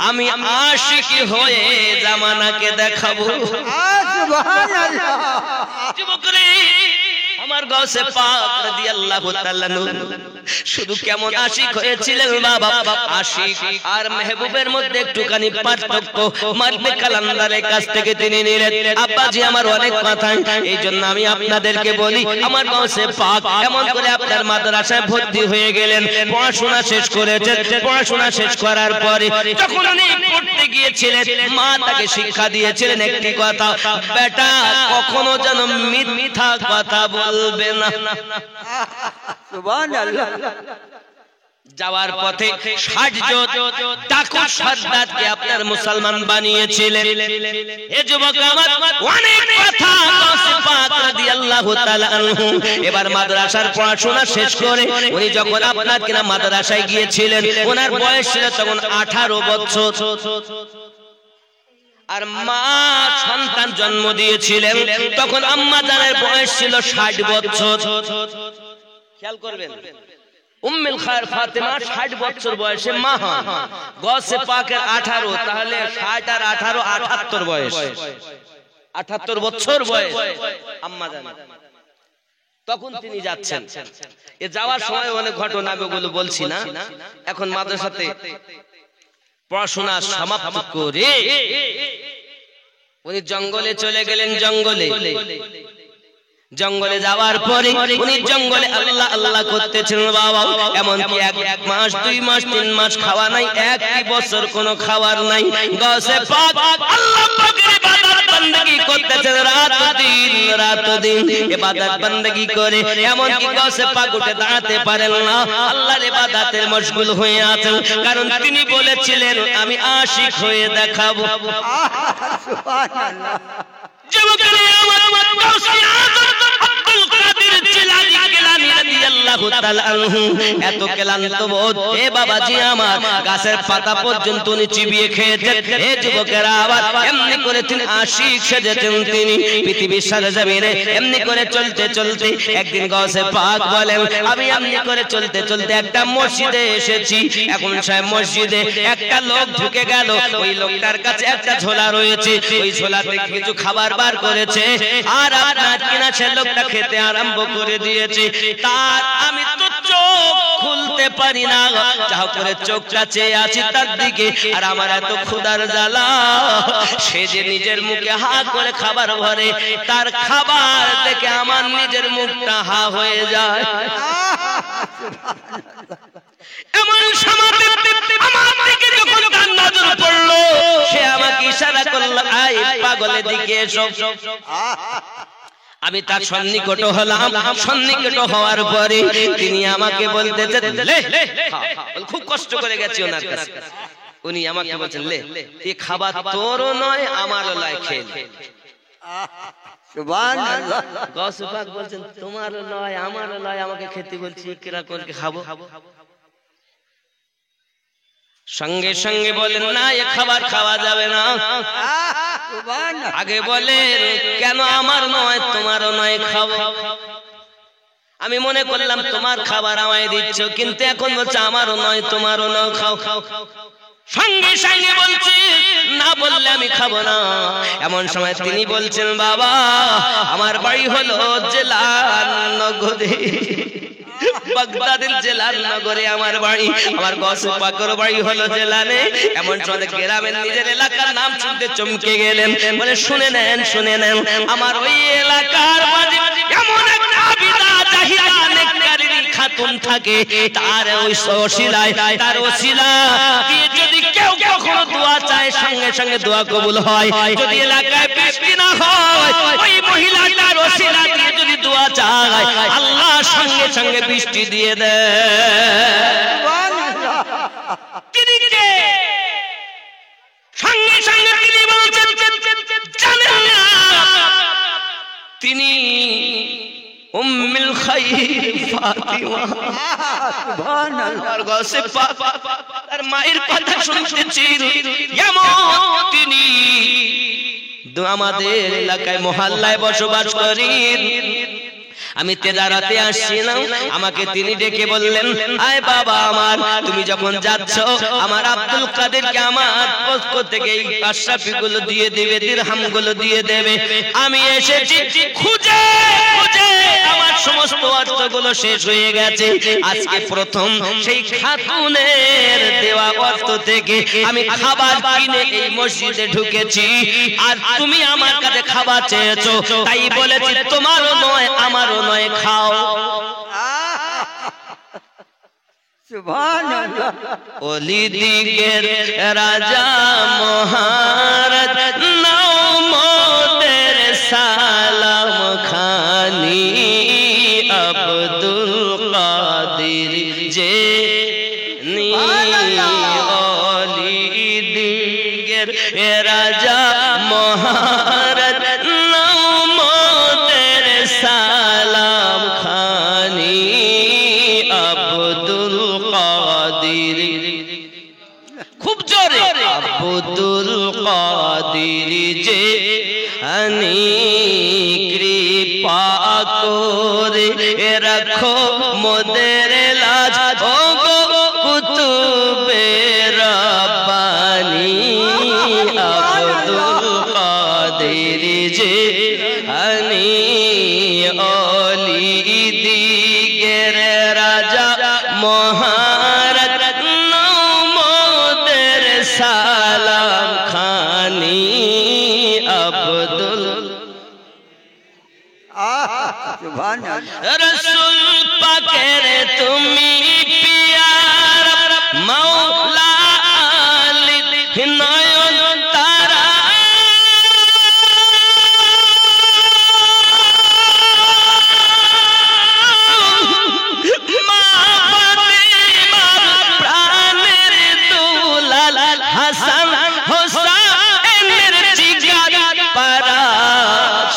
আমি আশিক হয়ে জামানাকে দেখাবো।
সুবহানাল্লাহ।
যুবকরে আমার গাউসে পাক রাদিয়াল্লাহু তাআলা শুধু কেমন আশিক হয়েছিলেন বাবা, আশিক আর মেহবুবের মধ্যে একটুখানি পার্থক্য মারবে কালান্দারের কাছ থেকে তিনি নিলেন। আব্বাজি আমার অনেক কথা, এই জন্য আমি আপনাদেরকে বলি আমার গাউসে পাক এমন করে আপনার মাদ্রাসায় ভর্তি হয়ে গেলেন, পড়াশোনা শেষ করেছেন। পড়াশোনা শেষ করার পরে যখন উনি পড়তে গিয়েছিলেন মা তাকে শিক্ষা দিয়েছিলেন একটি কথা, বেটা কখনো যেন মিথ্যা কথা বলবে না।
সুবহানাল্লাহ।
যাওয়ার পথে 60 জন ডাকু সর্দারকে আপনার মুসলমান বানিয়েছিলেন। এ যুবক আমার অনেক কথা গাউসে পাক রাদিয়াল্লাহু তাআলা আনহু এবার মাদ্রাসার পড়াশোনা শেষ করে উনি যখন আপনার কিনা মাদ্রাসায় গিয়েছিলেন ওনার বয়স ছিল তখন 18 বছর, আর মা সন্তান জন্ম দিয়েছিলেন তখন আম্মা জানের বয়স ছিল 60 বছর। খেয়াল করবেন উম্মুল খায়র ফাতেমা 60 বছর বয়সে মা হন, গাউসে পাকের 18, তাহলে 60 আর 18 78 বয়স, 78 বছর বয়স আম্মা জান। তখন তিনি যাচ্ছেন, এ যাওয়ার সময় অনেক ঘটনা গুলো বলছি না, এখন মাদ্রাসাতে পড়াশোনা সমাপ্ত করে উনি জঙ্গলে চলে গেলেন। জঙ্গলে যাওয়ার পরে উনি জঙ্গলে আল্লাহ আল্লাহ করতেছিলেন বাবা, এমনকি 1 মাস 2 মাস 3 মাস খাওয়া নাই, 1 বছর কোনো খাবার নাই। গাউসে পাক আল্লাহ পাকের ইবাদত বندگی করতেছেন রাত দিন ইবাদত বندگی করে, এমনকি গাউসে পাক উঠে দাঁড়াতে পারেন না, আল্লাহর ইবাদতের মশগুল হয়ে আছেন, কারণ তিনি বলেছিলেন আমি আশিক হয়ে দেখাবো।
সুবহানাল্লাহ।
যুবকেরা আমার গাউসে আযম আব্দুল কাদের জিলানী রাদিয়াল্লাহু তাআলা আনহু এত ক্লান্ত বোধ, এ বাবাজি আমার গাছের পাতা পর্যন্ত উনি চিবিয়ে খেয়েছেন। এ যুবকেরা আবার এমনি করে তিনি আশিক সেজেছেন, তিনি পৃথিবীর সরজমিনে এমনি করে চলতে চলতে একদিন গাউসে পাক বলেন আমি এমনি করে চলতে চলতে একটা মসজিদে এসেছি। এখন সাহেব মসজিদে একটা লোক ঢুকে গেল, ওই লোকটার কাছে একটা ঝোলা রয়েছে, ওই ঝোলাতে কিছু খাবার বার করেছে, আর আপনার কিনা সে লোকটা খেতে আরম্ভ করে দিয়েছে। তার আমি তো চোখ খুলতে পারি না, যা করে চোখটা চেয়ে আছি তার দিকে, আর আমার এত ক্ষুধার জ্বালা, সে যে নিজের মুখে হা করে খাবার ভরে, তার খাবার দেখে আমার নিজের মুখটা হা হয়ে যায়। এমন সময় আমার দিকে যখন তার নজর পড়লো, সে আমাকে ইশারা করলো আয় পাগলের দিকে এসো। আমি তার সন্নিকট হলাম, সন্নিকট হওয়ার পরে তিনি আমাকে বলতেছেন লে, খুব কষ্ট করে গেছি ওনার কাছে, উনি আমাকে বলছেন লে এই খাবার তোরও নয় আমারও নয়, খেয়ে
সুবহানাল্লাহ।
গাউসে পাক বলছেন তোমারও নয় আমারও নয়, আমাকে খেতে বলছি, কিরা করে খাবো? সঙ্গে সঙ্গে বলেন না এ খাবার খাওয়া যাবে না। আগে বলেন কেন আমার নয় তোমারও নয় খাবো? আমি মনে করলাম তোমার খাবার আমায় দিচ্ছ, কিন্তু এখন বলছে আমারও নয় তোমারও নয়, খাও খাও। সঙ্গে সঙ্গে বলছি না বললে আমি খাবো না। এমন সময় তিনি বলছেন বাবা আমার বাড়ি হলো জেলার নগরে, বাগদাদের জেলার নগরে আমার বাড়ি, আমার গাউসে পাকের বাড়ি হলো জেলানে। এমন সময় গ্রামের নিজের এলাকার নাম শুনতে চমকে গেলেন, বলে শুনে নেন শুনে নেন, আমার ওই এলাকার মাঝে এমন একটা আবিদা জাহিদা নেককারিনী খাতুন থাকে, তার ওই ওসিলায় তার ওসিলা দিয়ে যদি কেউ কখনো দোয়া চায় সঙ্গে সঙ্গে দোয়া কবুল হয়। যদি এলাকায় বৃষ্টি না হয়, ওই মহিলাটার ওসিলা দিয়ে যদি দোয়া চায় আল্লাহ সঙ্গে সঙ্গে বৃষ্টি দিয়ে দেয়। তিনি কে? সঙ্গে সঙ্গে তিনি বলছেন জানেন না তিনি উম্মুল খায়র ফাতিমা। সুবহানাল্লাহ। গাউসে পাক তার মায়ের কথা শুনতেছি, এমন তিনি আমাদের এলাকায় মহল্লায় বসবাস করেন। আমি তেজারাতে আসছিলাম, আমাকে তিনি ডেকে বললেন, আয় বাবা আমার, তুমি যখন যাচ্ছ আমার আব্দুল কাদেরকে আমার পক্ষ থেকে এই আশরাফিগুলো দিয়ে দেবে, দিরহামগুলো দিয়ে দেবে। আমি এসেছি খুঁজে খুঁজে আমার সমস্ত অর্থগুলো শেষ হয়ে গেছে। আজকে প্রথম সেই খাতুনের দেওয়া অর্থ থেকে আমি খাবার কিনে এই মসজিদে ঢুকেছি, আর তুমি আমার কাছে খাবার চেয়েছো, তাই বলেছি তোমারও নয় আমারও নয়, খাও।
সুবহানাল্লাহ।
ওলিদিগের রাজা মহারাজ নাও মোদের সালাম খানি, আব্দুল কাদের যে নি ওলিদিগের রাজা মহারাজ নাও মোদের সালাম খানি, আব্দুল কাদের, খুব জোরে, আব্দুল কাদের যে আনি কৃপা করে রাখো মোদের লাজ, ও গো কুতুবে রব্বানি, আব্দুল কাদের যে আনি ওলিদিগের রাজা মহারাজ নাও মোদের সালাম খানি, আব্দুল
সুবহানাল্লাহ।
রসুল পাকের তুমি পিয়ার মাওলা আলী নয়ন তারা, মা ফাতিমা প্রাণের দুলাল, হাসান হোসেনের জিগার পারা,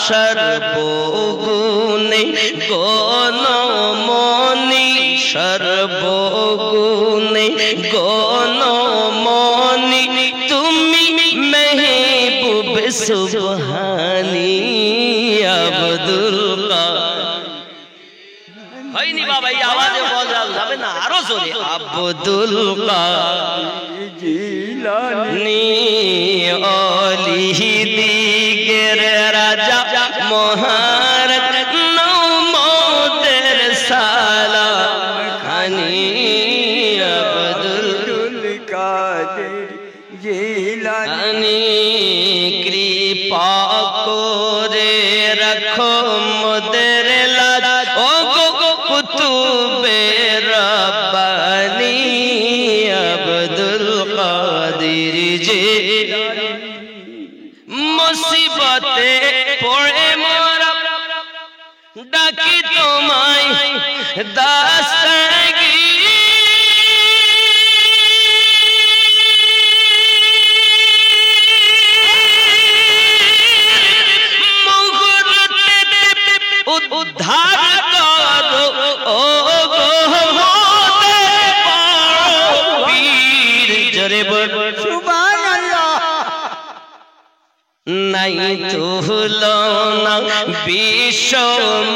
সর্বগুণে গণমনি, সর্বগুণে গণমনি তুমি মেহবুব সুবহানি, আব্দুল হয়নি বাবা, এই আওয়াজে বলা যাবে না, আরো জোরে, আব্দুল
জিলানী
ওলিদিগের রাজা মহারাজ নাও মোদের সালাম খানি, আব্দুল
কাদের জিলানী
কৃপা করে রাখো মোদের লাজ, ও গো কুতুবে রব্বানি, আব্দুল কাদের যে মুসিবতে পড়ে মোরা ডাকি তোমায় দাস্তাগি, উদ্ধার করো ও গো মোদের পীর, জোরে বল
সুবহানাল্লাহ।
নাই তুলনা বিশ্ব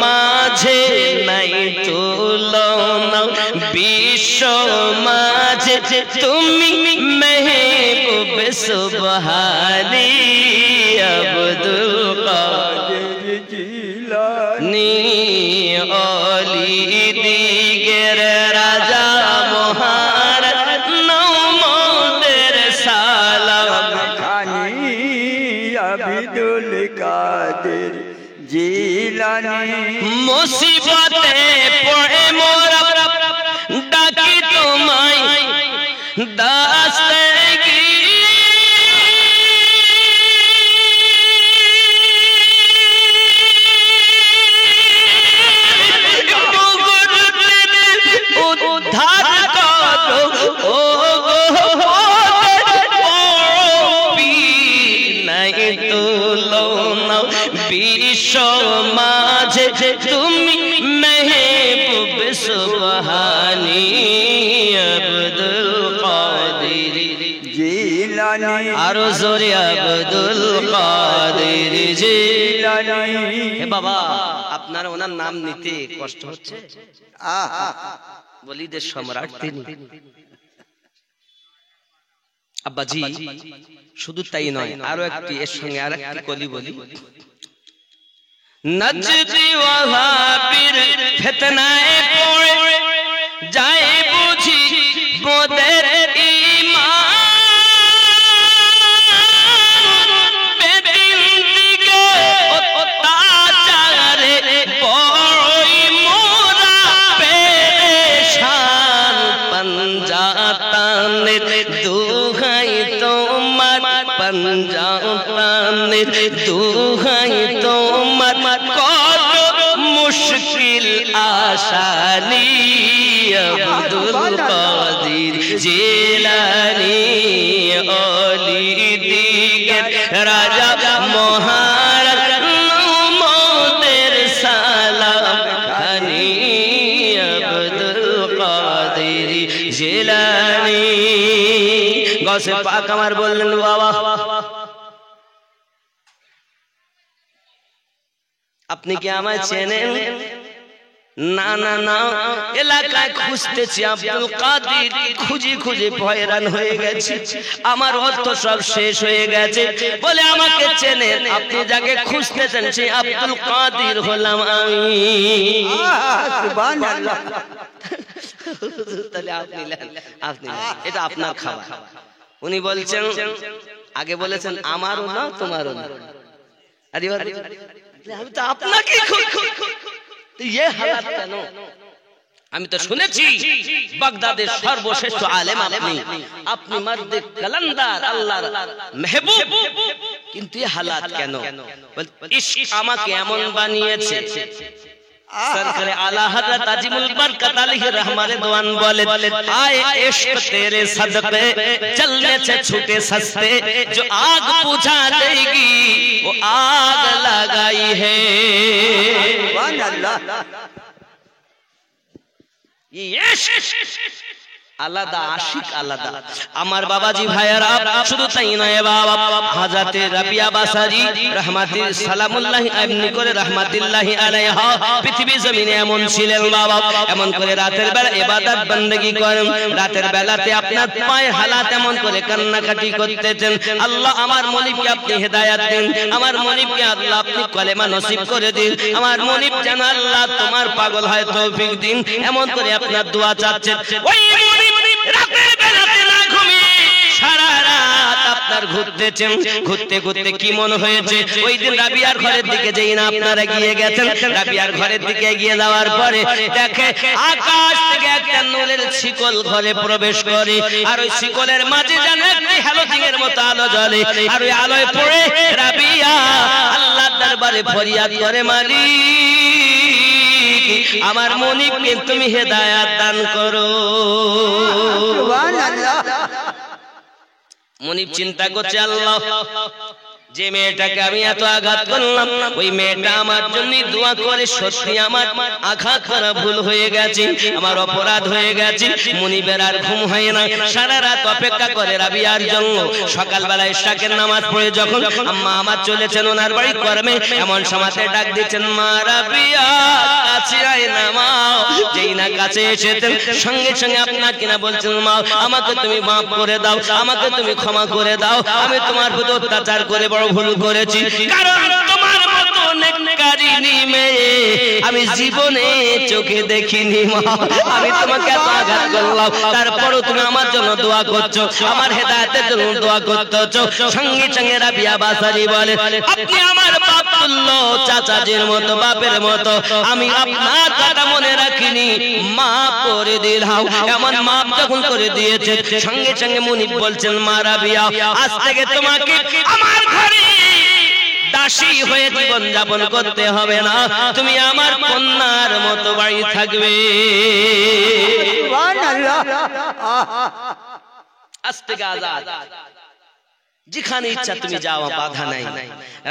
মাঝে, নাই তুলনা বিশ্ব মাঝে তুমি মেহবুব সুবহানি, আব্দুল
কাদের জিলানী
ওলিদিগের রাজা মহারাজ নাও মোদের সালাম
খানি, আব্দুল কাদের জিলানী
মুসিবতে পড়ে মোরা ডাকি তোমায় দাস্তাগি, উদ্ধার করো ও গো মোদের পীর, নাই তুলনা বিশ্ব মাঝে তুমি মেহবুব সুবহানি, আব্দুল কাদের
জিলানী
আরো জোরে, আব্দুল কাদের জিলানী। হে বাবা, আপনি আপনার ওনার নাম নিতে কষ্ট হচ্ছে? বলিদের সম্রাট তিনি। আব্বাজি শুধু তাই নয়, আরো একটি এর সঙ্গে আর একটি কলি বলি। নজদি ওয়াহাবির ফিতনায় পড়ে যায় বুঝি মোদের ঈমান, বেদিকে অত্যাচারে বড়ই মোরা পেরেশান, পাঞ্জাতানের দুহাই তোমার, পাঞ্জাতানের দুহাই তোমার, কত মুশকিল আসানি আব্দুল কাদির জিলানী, অলি দিগের রাজা মহারাজ মোদের সালাম খানি আব্দুল কাদির জিলানী। গৌসে পাক আমার বললেন বাবা আপনি কি আমায় চেনেন? না না না, এলাকায় খুঁজতেছি আব্দুল কাদির, খুঁজে খুঁজে হয়রান হয়ে গেছি, আমার অর্থ সব শেষ হয়ে গেছে। বলে আমাকে চেনেন? আপনি যাকে খুঁজতেছেন সে আব্দুল কাদির হলাম আমি।
সুবহানাল্লাহ।
তাহলে আপনি এটা আপনার খাবার। উনি বলছেন, আগে বলেছেন আমারও না তোমারও না, আরে আমি তো আপনাকে কেন? আমি তো শুনেছি বাগদাদের সর্বশ্রেষ্ঠ আলেম আপনি, আপনি মর্দে কালান্দার আল্লাহর মেহবুব, কিন্তু এই হালাত কেন? ইশক আমাকে এমন বানিয়েছে। সরকারে আলা হযরত আজিমুল বরকত আলাইহি रहमत दीवान बोले, आए इश्क तेरे सदके चलने से छूटे सस्ते, जो आग बुझा देगी वो आग लगाई है।
সুবহানাল্লাহ।
আলাদা আশিক আলাদা। আমার বাবাজি ভাইয়েরা, শুধু তাই নয় বাবা, হযরতে রাবিয়া বাসারি রাহমাতুল সালামুল্লাহি এমনি করে রাহমাতুল্লাহি আলাইহা পৃথিবী জমিনে এমন ছিলেন বাবা, এমন করে রাতের বেলা ইবাদত বندگی করেন, রাতের বেলাতে আপনার পায়ে হালাত এমন করে কান্নাকাটি করতেছেন, আল্লাহ আমার মনিবকে আপনি হেদায়েত দিন, আমার মনিবকে আল্লাহ আপনি কলেমা নসিব করে দিন, আমার মনিব যেন আল্লাহ তোমার পাগল হয় তৌফিক দিন, এমন করে আপনার দোয়া চাচ্ছেন। ওই মনিব রাতের বেলাতে না ঘুমিয়ে সারা রাত আপনার ঘুরতেছেন, ঘুরতে ঘুরতে কি মনে হয়েছে ওই দিন রাবিয়ার ঘরের দিকে যেই না আপনারা গিয়ে গেছেন, রাবিয়ার ঘরের দিকে গিয়ে যাওয়ার পরে দেখে আকাশ থেকে একটা নূরের শিকল ঘরে প্রবেশ করে, আর ওই শিকলের মাঝে যেন একটি হ্যালোজিনের মতো আলো জ্বলে, আর ওই আলোয় পড়ে রাবিয়া আল্লাহর দরবারে ফরিয়াদ করে, মালিক আমার মনিবকে তুমি হেদায়েত দান করো।
সুবহানাল্লাহ।
মনিব চিন্তা করছে, আল্লাহ যে মেয়েটাকে আমি এত আঘাত করলাম, ওই মেয়েটা আমার জন্য দোয়া করে, সত্যি আমার আঘাত করা ভুল হয়ে গেছে, আমার অপরাধ হয়ে গেছে। মনিবের আর ঘুম হয় না, সারা রাত অপেক্ষা করে রাবিয়ার জন্য। সকালবেলা ইশরাকের নামাজ পড়ে যখন আম্মা আমার চলেছেন ওনার বাড়ি কর্মে, এমন সময়তে ডাক দিচ্ছেন, মা রাবিয়া কাছে আয় না মা। যেই না কাছে এসেছেন সঙ্গে সঙ্গে আপনার কিনা বলছেন, মা আমাকে তুমি মাফ করে দাও, আমাকে তুমি ক্ষমা করে দাও, আমি তোমার প্রতি অত্যাচার করে বড় ভুল করেছি, কারণ তোমার মতো নেককারিনী মেয়ে আমি জীবনে চোখে দেখিনি মা। আমি তোমাকে এত আঘাত করলাম, তারপরও তুমি আমার জন্য দোয়া করছো, আমার হেদায়েতের জন্য দোয়া করতেছো। সঙ্গে সঙ্গে রাবিয়া বাসারি বলে, আপনি আমার বাপ তুল্য, চাচাজির মতো, বাপের মতো, আমি আপনার কথা মনে রাখিনি, মাফ করে দিলাম। এমন মাফ যখন করে দিয়েছে, সঙ্গে সঙ্গে মুনিব বলছেন, মা রাবিয়া আজ থেকে তোমাকে আমার ঘরে দাসী হয়ে জীবন যাপন করতে হবে না, তুমি আমার কন্যার মতো বাড়ি থাকবে।
সুবহানাল্লাহ।
আজ থেকে আজাদ। যেখানে ইচ্ছা তুমি যাও, বাধা নাই।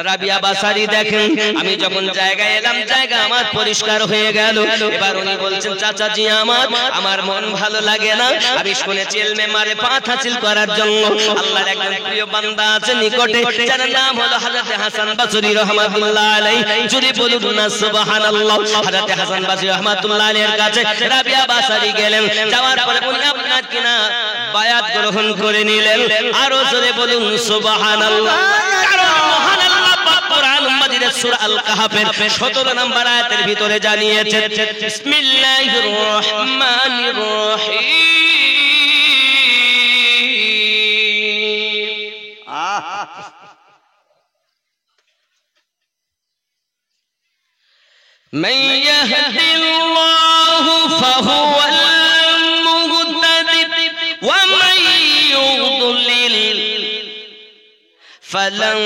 রাবিয়া বাসারি দেখেন, আমি যখন জায়গায় এলাম জায়গা আমার পরিষ্কার হয়ে গেল। এবার উনি বলছেন, চাচাজি আমার মন ভালো লাগে না। আমি শুনেছি ইলমে মারিফাত হাসিল করার জন্য আল্লাহর একজন প্রিয় বান্দা আছে নিকটে, যার নাম হলো হযরত হাসান বসরি রাহমাতুল্লাহ আলাইহি। যদি বলুন না সুবহানাল্লাহ। হযরত হাসান বসরি রাহমাতুল্লাহ আলাইহির কাছে রাবিয়া বাসারি গেলেন। যাওয়ার পরে উনি আপনার কিনা বায়াত গ্রহণ করে নিলেন। আরো জোরে বলুন সুবহানাল্লাহ। কারণ মহান আল্লাহ পাক কোরআন মাজিদের সূরা আল কাহফের 17 নম্বর আয়াতের ভিতরে জানিয়েছেন, বিসমিল্লাহির রহমানির রহিম। من يهد الله فهو المهتد ومن يضلل فلن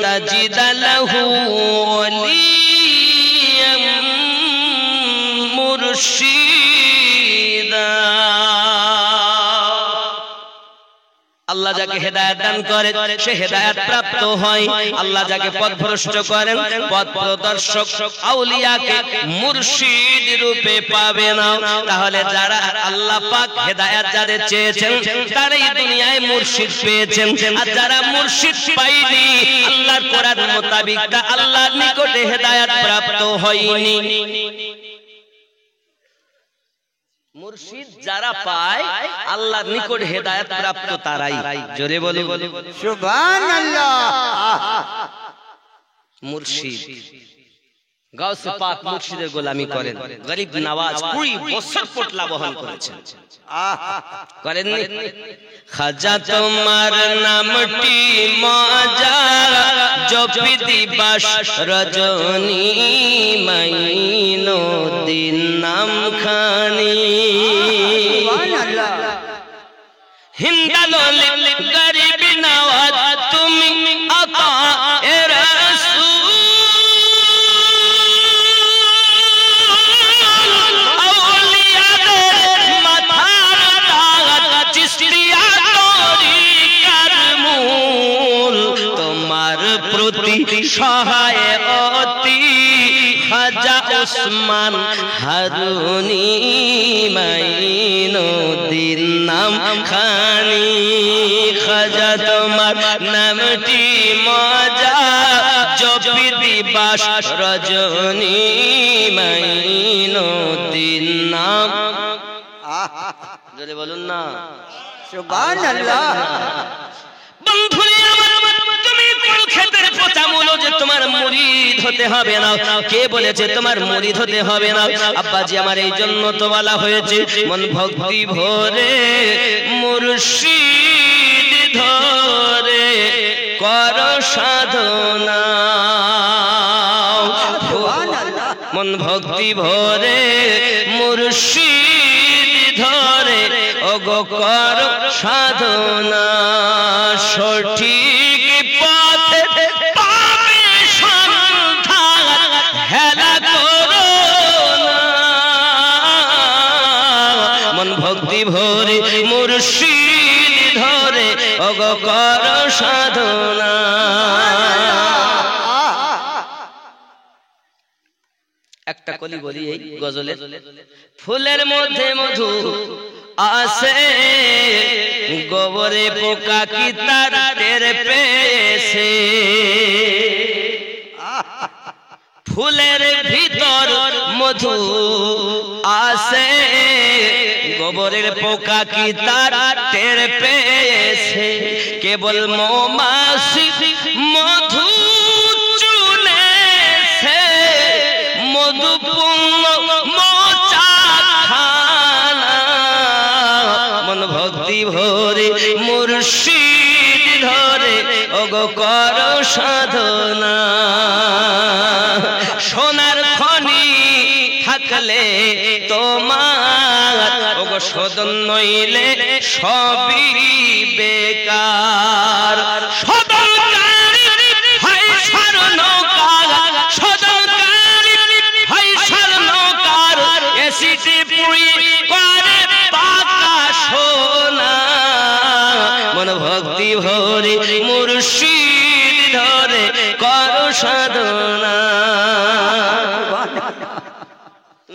تجد له وليا مرشدا। আল্লাহ যাকে হেদায়েত দান করে সে হেদায়েত প্রাপ্ত হয়। আল্লাহ যাকে পথভ্রষ্ট করেন, পথ প্রদর্শক আউলিয়াকে মুর্শিদ রূপে পাবে না। তাহলে যারা আল্লাহ পাক হেদায়েত যাদের চেয়েছেন তারাই দুনিয়ায় মুর্শিদ পেয়েছেন। আর যারা মুর্শিদ পায়নি, আল্লাহর কোরআন মোতাবেক তা আল্লাহর নিকটে হেদায়েত প্রাপ্ত হয়নি। মুর্শিদ যারা পায় আল্লাহর নিকট হেদায়েত প্রাপ্ত তারাই। জোরে বলুন
সুবহানাল্লাহ।
মুর্শিদ গাউসে পাক মুর্শিদের গোলামি করেন। গরিব নওয়াজ 20 বছর পোটলা বহন করেছেন, করেননি? খাজা তোমার নামটি মজা জপি দিবাস রজনী মাইনো দিন নাম খানি। হিন্দালো গরিব নওয়াজ তুমি আতা এ রাসূল সহায় অতি খাজা ওসমান হারুনি মাইনুদ্দিন নাম খানি। খাজা তোমার নামটি মজা জপি দিবাস রজনী মাইনুদ্দিন নাম। জোরে বলুন না
সুবহানাল্লাহ।
বন্ধুরে আমার, তুমি কোন ক্ষেত্রে পচামুলো যে তোমার মুরিদ হতে হবে না? কে বলেছে তোমার মুরিদ হতে হবে না? আব্বাজি আমার এই জন্য তো বলা হয়েছে, মন ভক্তি ভরে মুর্শিদ ধরে কর সাধনা। মন ভক্তি ভরে মুর্শিদ ধরে ওগো কর সাধনা। সঠিক পথে পাবে সন্ধান হেলা করো না। মন ভক্তি ভরে মুর্শিদ ধরে ওগো কর সাধনা। একটা কলি বলি এই গজলে, ফুলের মধ্যে মধু আসে গোবরে পোকা কি তার টের পেয়েছে। ফুলের ভিতর মধু আসে গোবরের পোকা কি তার টের পেয়েছে। কেবল মৌমাছি মধু চুলেছে, মধুপূর্ণ মোচা খানা। মন ভক্তি ভরে মুর্শিদ ধরে ওগো কর সাধনা। সোনার খনি থাকলে তোমার ওগো সদন নইলে সবই বেকার। সদনকারী হয় স্বর্ণকার, সদনকারী হয় স্বর্ণকার, এসিতে পুরি করে পাকা সোনা। মন ভক্তি ভরে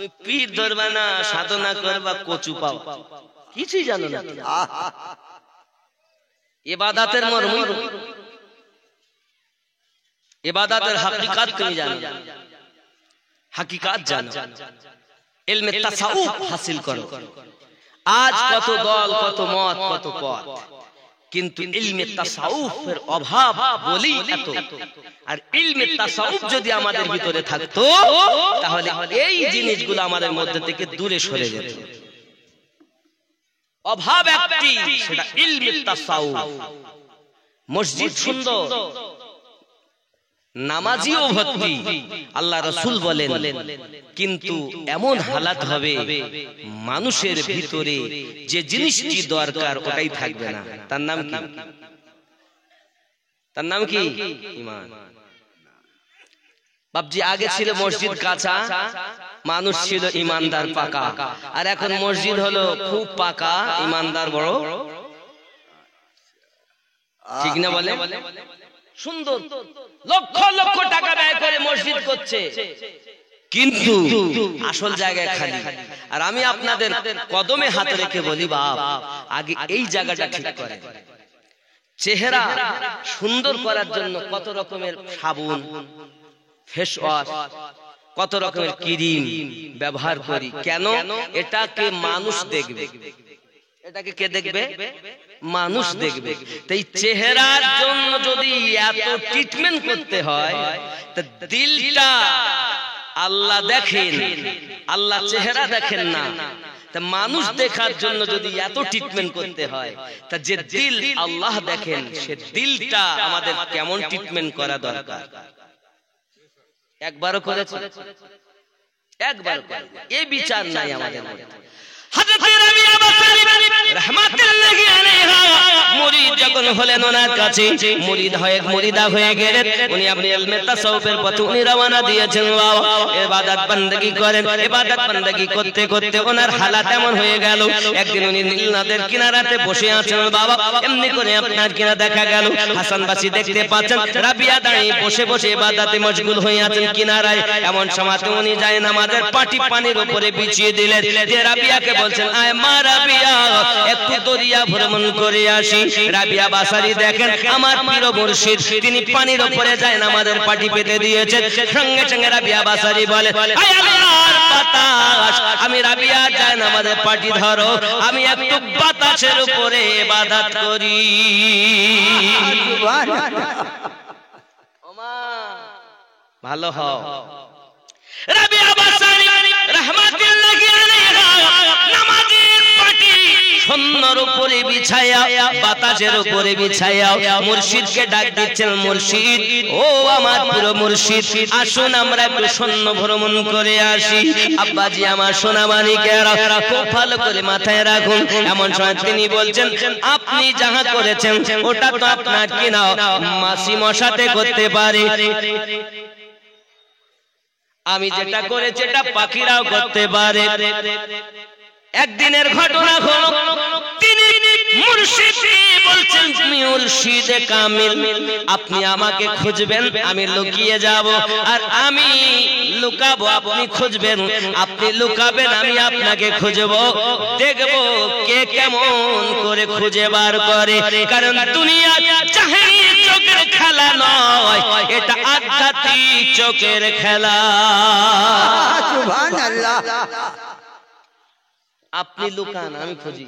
তুমি পীর ধরবা না, সাধনা করবা, কচু পাও, কিছুই জানো না। ইবাদতের মর্ম, ইবাদতের হাকিকাত তুমি জানো, হাকিকাত জানো, ইলমে তাসাউফ হাসিল করো। আজ কত দল, কত মত, কত পথ, কিন্তু ইলমে তাসাউফের অভাব বলি এত। আর ইলমে তাসাউফ যদি আমাদের ভিতরে থাকতো তাহলে এই জিনিসগুলো আমাদের মধ্যে থেকে দূরে সরে যেত। অভাব একটি, সেটা ইলমে তাসাউফ। মসজিদ সুন্দর, নামাজিও ভর্তি, আল্লাহ রাসূল বলেন, কিন্তু এমন হালাত হবে মানুষের ভিতরে যে জিনিসটি দরকার ওটাই থাকবে না। তার নাম কি? তার নাম কি? ঈমান। বাপজি, আগে ছিল মসজিদ কাঁচা, মানুষ ছিল ঈমানদার পাকা, আর এখন মসজিদ হলো খুব পাকা, ঈমানদার বড়। ঠিক না বলে? সুন্দর, লক্ষ লক্ষ টাকা ব্যয় করে মসজিদ করছে, কিন্তু আসল জায়গায় খালি। আর আমি আপনাদের কদমে হাত রেখে বলি, বাপ, আগে এই জায়গাটা ঠিক করে। চেহারা সুন্দর করার জন্য কত রকমের সাবুন, ফেস ওয়াশ, কত রকমের ক্রিম ব্যবহার করি, কেন? এটাকে মানুষ দেখবে। এটাকে কে দেখবে? মানুষ দেখবে। তাই চেহারার জন্য যদি এত ট্রিটমেন্ট করতে হয়, তা দিলটা আল্লাহ দেখেন, আল্লাহ চেহারা দেখেন না। তা মানুষ দেখার জন্য যদি এত ট্রিটমেন্ট করতে হয়, তা যে দিল আল্লাহ দেখেন, সে দিলটা আমাদের কেমন ট্রিটমেন্ট করা দরকার। একবারও করেছে? একবার এই বিচার নাই আমাদের মধ্যে। হযরত রাবিয়া বাসারি রাহমাতুল্লাহি আলাইহা মুরিদ যখন হলেন ওনার কাছে, মুরিদা হয়ে গেলেন উনি। আপনি ইলমে তাসাউফের পথে উনি রওনা দিয়েছেন। বাবা, ইবাদত বندگی করেন, ইবাদত বندگی করতে করতে ওনার হালাত এমন হয়ে গেল, একদিন উনি নীল নদের কিনারাতে বসে আছেন। বাবা, এমনি করে আপনার কিনা দেখা গেল হাসান বাসি দেখতে পাচ্ছেন রাবিয়া দাঁড়িয়ে বসে বসে ইবাদতে মশগুল হয়ে আছেন কিনারায়। এমন সময় উনি যায় নামাজের পাটি পানির উপরে বিছিয়ে দিলেন, যে রাবিয়াকে বলছেন, আয় মা রাবিয়া, একটু দরিয়া ভ্রমণ করে আসি। রাবিয়া বাসারি দেখেন আমার পীর মুর্শিদ তিনি পানির উপরে যায় নামাজের পাটি পেতে দিয়েছেন। সঙ্গে সঙ্গে রাবিয়া বাসারি বলে, আয় আল্লাহর বাতাস, আমি রাবিয়া যায় নামাজের পাটি ধরো, আমি একটু বাতাসের উপরে ইবাদত করি। ওমা ভালো হও। রাবিয়া বাসারি রাহমাতুল্লাহি আলাইহা নামাজের পাটি সুন্দর উপরে বিছায়া, বাতাসের উপরে বিছায়া মুর্শিদকে ডাক দিচ্ছেন, মুর্শিদ, ও আমার পুরো মুর্শিদ, আসুন আমরা একটু সৈন্য ভ্রমণ করে আসি। আব্বাজি আমার সোনা মানিকেরা, খুব ভালো করে মাথায় রাখুন। এমন সময় তিনি বলছেন, আপনি যাহা করেছেন ওটা তো আপনার কিনা মাসি মশাতে করতে পারে, আমি যেটা করেছি এটা পাখিরাও করতে পারে। একদিনের ঘটনা হলো, তিনি মুর্শিদ বলছেন, মুর্শিদে কামিল, আপনি আমাকে খুঁজবেন, আমি লুকিয়ে যাব, আর আমি লুকাবো, আপনি খুঁজবেন, আপনি লুকাবেন, আমি আপনাকে খুঁজবো, দেখবো কে কেমন করে খুঁজে বার করে। কারণ দুনিয়া জাহেলি চোখের খেলা নয়, এটা আধ্যাত্মিক চোখের খেলা।
সুবহানাল্লাহ।
আপনি লুকান, আমি খুঁজি,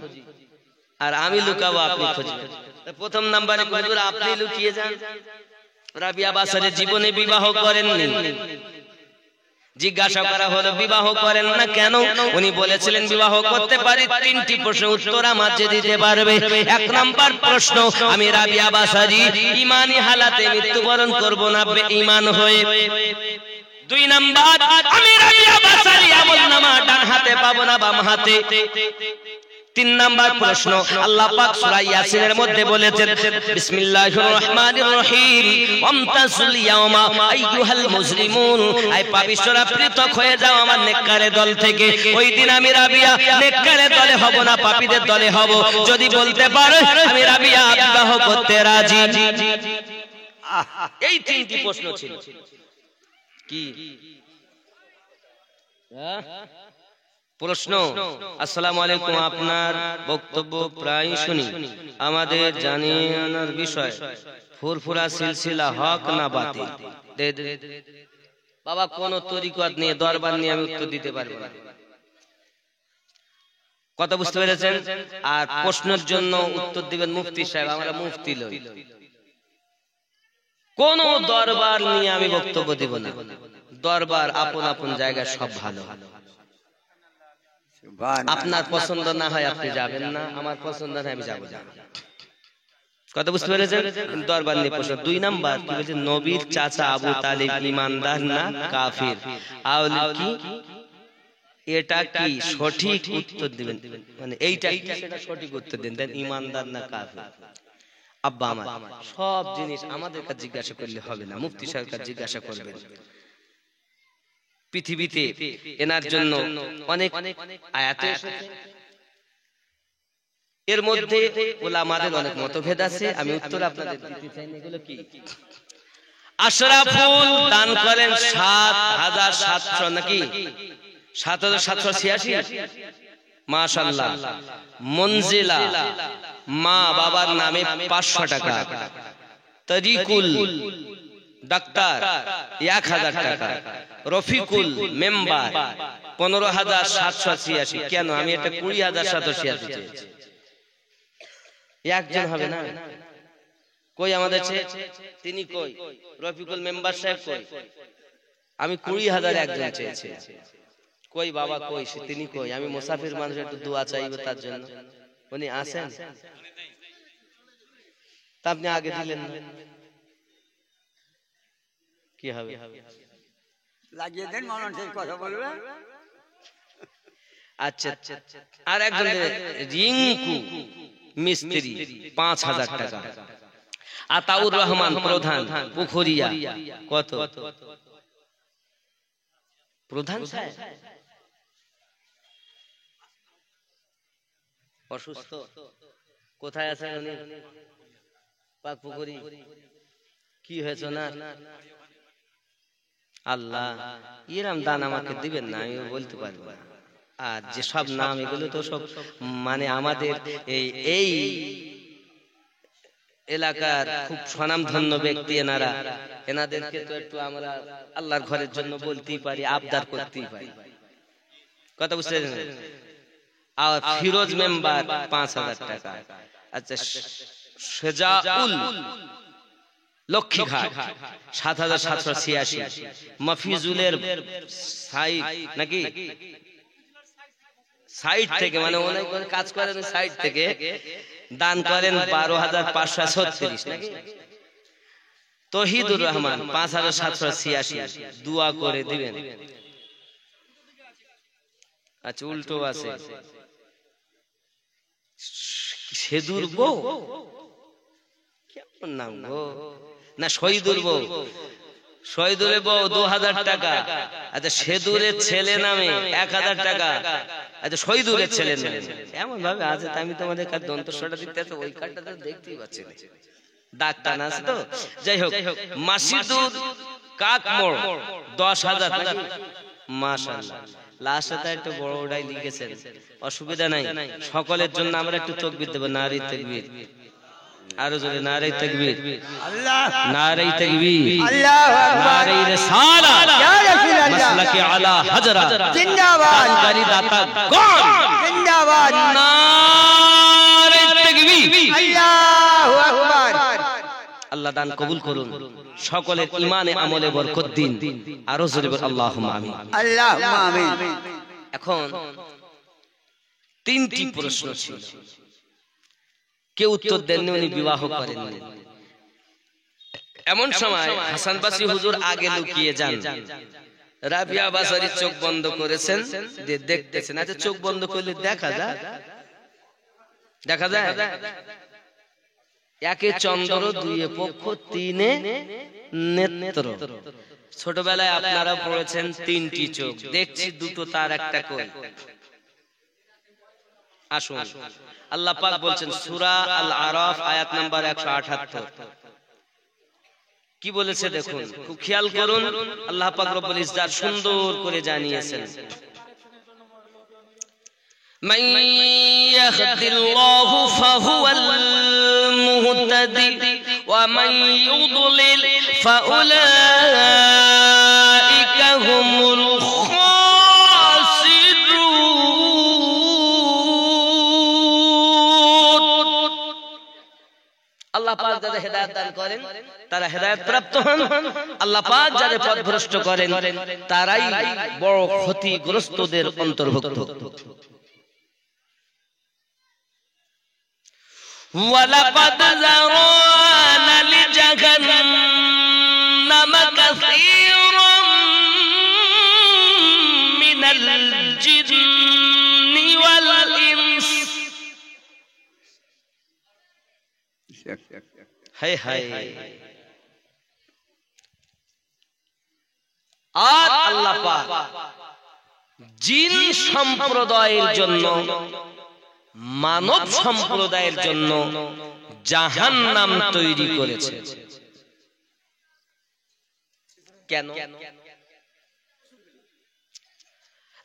আর আমি লুকাবো, আপনি খুঁজবেন। প্রথম নাম্বারে হুজুর আপনি লুকিয়ে যান। রাবিয়া বাসারি জীবনে বিবাহ করেননি। জিজ্ঞাসা করা হলো, বিবাহ করেন না কেন? উনি বলেছিলেন বিবাহ করতে পারি। তিনটি প্রশ্ন উত্তর আমার যে দিতে পারবে। এক নাম্বার প্রশ্ন, আমি রাবিয়া বাসারি ঈমানি হালাতে মৃত্যুবরণ করব না বেঈমান হয়ে। দুই নাম্বার, আমি রাবিয়া বাসারি আমলনামা ডান হাতে পাবো না বাম হাতে। তিন নাম্বার প্রশ্ন, আল্লাহ পাক সূরা ইয়াসিনের মধ্যে বলেছেন, বিসমিল্লাহির রহমানির রহিম, ওয়ামতাসুল ইয়াওমা আইয়ুহাল মুজরিমুন, আই পাপিষ্ঠরা পৃথক হয়ে যাও আমার নেককারের দল থেকে। ওই দিন আমি রাবিয়া নেককারের দলে হব না, পাপীদের দলে হব। যদি বলতে পারো আমি রাবিয়া বিবাহ করতে রাজি। এই তিনটি প্রশ্ন ছিল। কি প্রশ্ন, আসসালামু আলাইকুম, আপনার বক্তব্য প্রায় শুনি, আমাদের জানার বিষয় ফুরফুরা সিলসিলা হক না বাতিল? বাবা কোন তরিকত নিয়ে দরবার নিয়ে আমি উত্তর দিতে পারবো না। কথা বুঝতে পেরেছেন? আর প্রশ্নের জন্য উত্তর দিবেন মুফতি সাহেব, আমরা মুফতি লই। কোন দরবার নিয়ে আমি বক্তব্য দিব না। দরবার আপন আপন জায়গায় সব ভালো। আপনার পছন্দ না হয় আপনি যাবেন না, আমার পছন্দ না আমি যাবো না। কথা বুঝতে পেরেছেন? দরবার নিয়ে প্রশ্ন। 2 নাম্বার কি বলছে, নবীর চাচা আবু তালিব ইমানদার না কাফির? কি এটা কি সঠিক উত্তর দিবেন, মানে এইটা কি সেটা সঠিক উত্তর দিন, দেন ইমানদার না কাফির। আব্বা আমার সব জিনিস আমাদের কাছে জিজ্ঞাসা করলে হবে না, মুফতি সাহেবের কাছে জিজ্ঞাসা করবেন। পৃথিবীতে এনার জন্য অনেক আয়াত এসেছে, এর মধ্যে উলামাদের অনেক মতভেদ আছে। আমি উত্তর আপনাদের দিতে চাই না। এগুলো কি? আশরাফুল দান করেন ৭৭০০ নাকি ৭৭৮৬, মাশাআল্লাহ। মনজিলা মা বাবার নামে ৫০০ টাকা। তরিকুল ডাক্তার ১০০০ টাকা। রফিকুল মেম্বার ১৫৭৮৬। কেন আমি এটা ২০৭৮৬ চেয়েছি? একজন হবে না? কই আমাদের তিনি কই? রফিকুল মেম্বার সাহেব কই? আমি ২০০০০ একজন চেয়েছি। কই বাবা কই? তিনি কই? আমি মুসাফির মানুষ, একটু দোয়া চাইবো তার জন্য। উনি আছেন? তা আপনি আগে দিলেন না, কি হবে?
লাগিয়ে দেন, মানুষের কথা বলবে।
আচ্ছা, আর একজন রিঙ্কু মিস্ত্রি ৫০০০ টাকা। আতাউর রহমান প্রধান পুখুরিয়া কত? প্রধান সাহেব অসুস্থ, কোথায় আছেন উনি? পাক পুকুরি। কি হয়েছে না? আল্লাহ, এরম দান আমাকে দিবেন না, আমি বলতে পারবো না। আর যে সব নাম, এগুলো তো সব মানে আমাদের এই এলাকার খুব স্বনামধন্য ব্যক্তি এনারা। এনাদেরকে তো একটু আমরা আল্লাহর ঘরের জন্য বলতেই পারি, আবদার করতেই পারি। কথা বুঝতে পেরেছেন? আর ফিরোজ মেম্বার ৫০০০ টাকা। আচ্ছা, শেজাউল লক্ষ্মীঘাট ৭৭৮৬। মফিজুলের সাইড নাকি সাইড থেকে, মানে অনেক কাজ করেন সাইড থেকে, দান করেন ১২৫৩৬ নাকি। তহিদুর রহমান ৫৭৮৬, দোয়া করে দিবেন। আচ্ছা, উল্টো আছে, সেদুর বউ, কেমন নাম গো? না, শহীদুর বউ, শহীদুরের বউ ২০০০ টাকা। আচ্ছা, সেদুরের ছেলে নামে ১০০০ টাকা। আচ্ছা, শহীদুরের ছেলে নামে এমন ভাবে আছে, আমি তোমাদের কাছে দন্তস্বরটা দিতে আছে, ওই কার্ডটা তো দেখতেই পাচ্ছি না, দাগ টানা আছে তো। যাই হোক, মাসিদুর কাকমোড় ১০০০০ টাকা। মাশাআল্লাহ, লাস্টে একটু বড় ওটাই লিখেছেন, অসুবিধা নাই। সকলের জন্য আমরা একটু তাকবীর দেব। নারে তাকবীর, আরো জোরে নারে তাকবীর,
আল্লাহ
নারে তাকবীর,
আল্লাহু আকবার,
নারে রিসালাত,
ইয়া রাসূলুল্লাহ,
মাসলাকে আলা হযরত
জিন্দাবাদ,
দানকারী দাতা গণ
জিন্দাবাদ,
নারে তাকবীর,
আল্লাহু আকবার।
আল্লাহ দান কবুল করুন, সকলের ঈমানে আমলে বরকত দিন। আরো জোরে বল আল্লাহুম্মা আমিন,
আল্লাহুম্মা আমিন।
এখন 3টি প্রশ্ন ছিল, কেউ উত্তর দেননি, উনি বিবাহ করেননি। এমন সময় হাসান বাসরি হুজুর আগে লুকিয়ে যান। রাবিয়া বাসারি চোখ বন্ধ করেছেন, দেখতেছেন। আচ্ছা, চোখ বন্ধ করলে দেখা যায়? দেখা যায়? একে চন্দ্র, দুইয়ে পক্ষ, তিনে নেত্র। ছোটবেলায় আপনারা পড়েছেন ৩টি চোখ, দেখছি দুটো তার একটা কই। আসুন, আল্লাহ পাক বলছেন সূরা আল আরাফ আয়াত নাম্বার ১৭৮, কি বলেছে দেখুন, খুব খেয়াল করুন। আল্লাহ পাক রব্বুল ইজ্জাত সুন্দর করে জানিয়েছেন, মান ইয়াহদিল্লাহু ফাহুয়াল মুহতাদি ওয়া মান ইউদ্লিল ফাউলাইকা হুমুল আল্লাহ পাক যাদের হেদায়েত দান করেন তারা হেদায়েত প্রাপ্ত হন, আল্লাহ পাক যাদের পথভ্রষ্ট করেন তারাই বড় ক্ষতিগ্রস্তদের অন্তর্ভুক্ত। ওয়ালাকাদ যারানা লিজাহান্নামা কাসীরাম মিনাল জিন্নি ওয়াল ইনস। হায় হায়, আর আল্লাহ পাক জিন সম্প্রদায়ের জন্য মানব সম্প্রদায়ের জন্য জাহান্নাম তৈরি করেছে। কেন?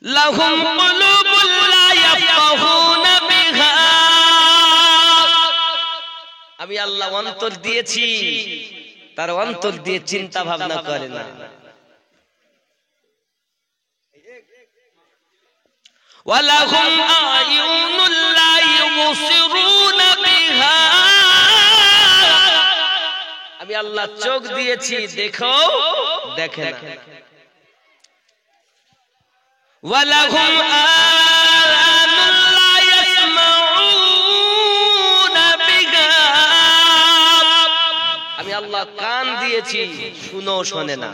লাহুম কুলুবুল লা ইয়াফকাহুনা বিহা, আমি আল্লাহ অন্তর দিয়েছি, তার অন্তর দিয়ে চিন্তা ভাবনা করে না। ওয়ালাহুম আয়ুনুল লা ইউবসিরুনা বিহা, আমি আল্লাহ চোখ দিয়েছি, দেখো দেখে না। ওয়ালাহুম আযানুল লা ইয়াসমাউনা বিহা, আমি আল্লাহ কান দিয়েছি, শুনো শোনে না।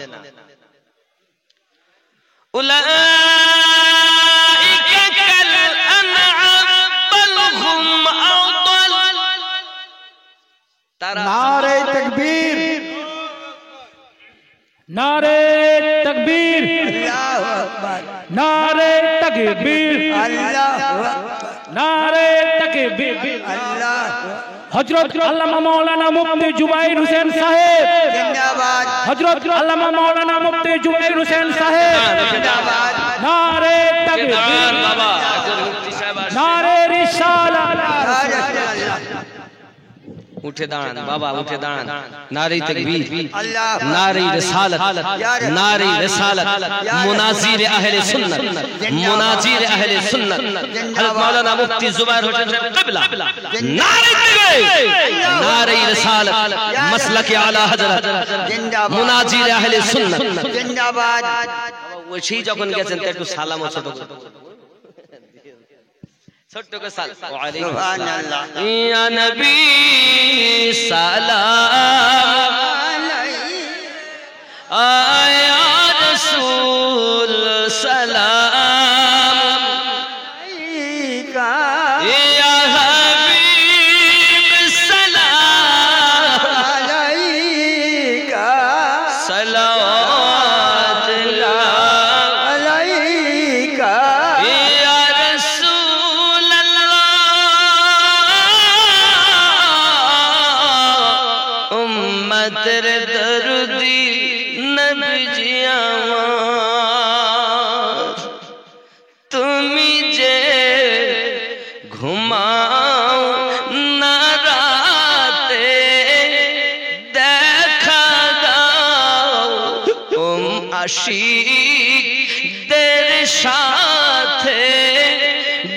উলাইকা কাল আনআম বাল হুম আদাল, তারা
नारे तकबीर, नारे तकबीर,
अल्लाहु अकबर,
नारे तकबीर,
अल्लाहु अकबर,
नारे तकबीर।
अल्लाहु
हजरत अल्लामा मौलाना मुफ्ती जुबैर हुसैन साहेब
जिंदाबाद,
हजरत अल्लामा मौलाना मुफ्ती जुबैर हुसैन साहेब
जिंदाबाद,
नारे तकबीर,
বাবা একজন মুফতি সাহেব আসছে,
नारे रिसालत,
উঠে দাঁড়ান বাবা, উঠে দাঁড়ান। নারে তাকবীর,
अल्लाह,
নারে রিসালাত, নারে রিসালাত, মুনাজির আহলে সুন্নাত, মুনাজির আহলে সুন্নাত হযরত মাওলানা মুফতি জুবাইর হোসেন সাহেব কিবলা, নারে তাকবীর, নারে রিসালাত, মাসলাকে আলা হযরত,
जिंदाबाद,
মুনাজির আহলে সুন্নাত।
जिंदाबाद,
ওই সেই যখন গেছেন তো একটু সালাম ও ছোট ছোট্ট করে সালাম, ওয়া আলাইকুম
सुभान अल्लाह,
ইয়া নবী সালাম আয়া রাসূল সালাম ইয়া হাবিব সালাম সালাওয়াতুল্লাহ ইয়া রাসূল আল্লাহ উম্মতের দরদি নবীজি আমার, তুমি যে ঘুমাও না রাতে দেখা দাও আশিকদের সাথে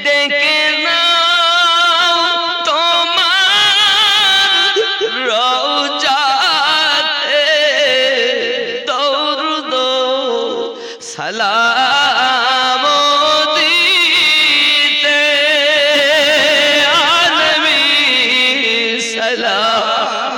ডেকে নাও তোমার রওজাতে দরুদ সালাম দিতে আলমি সালাম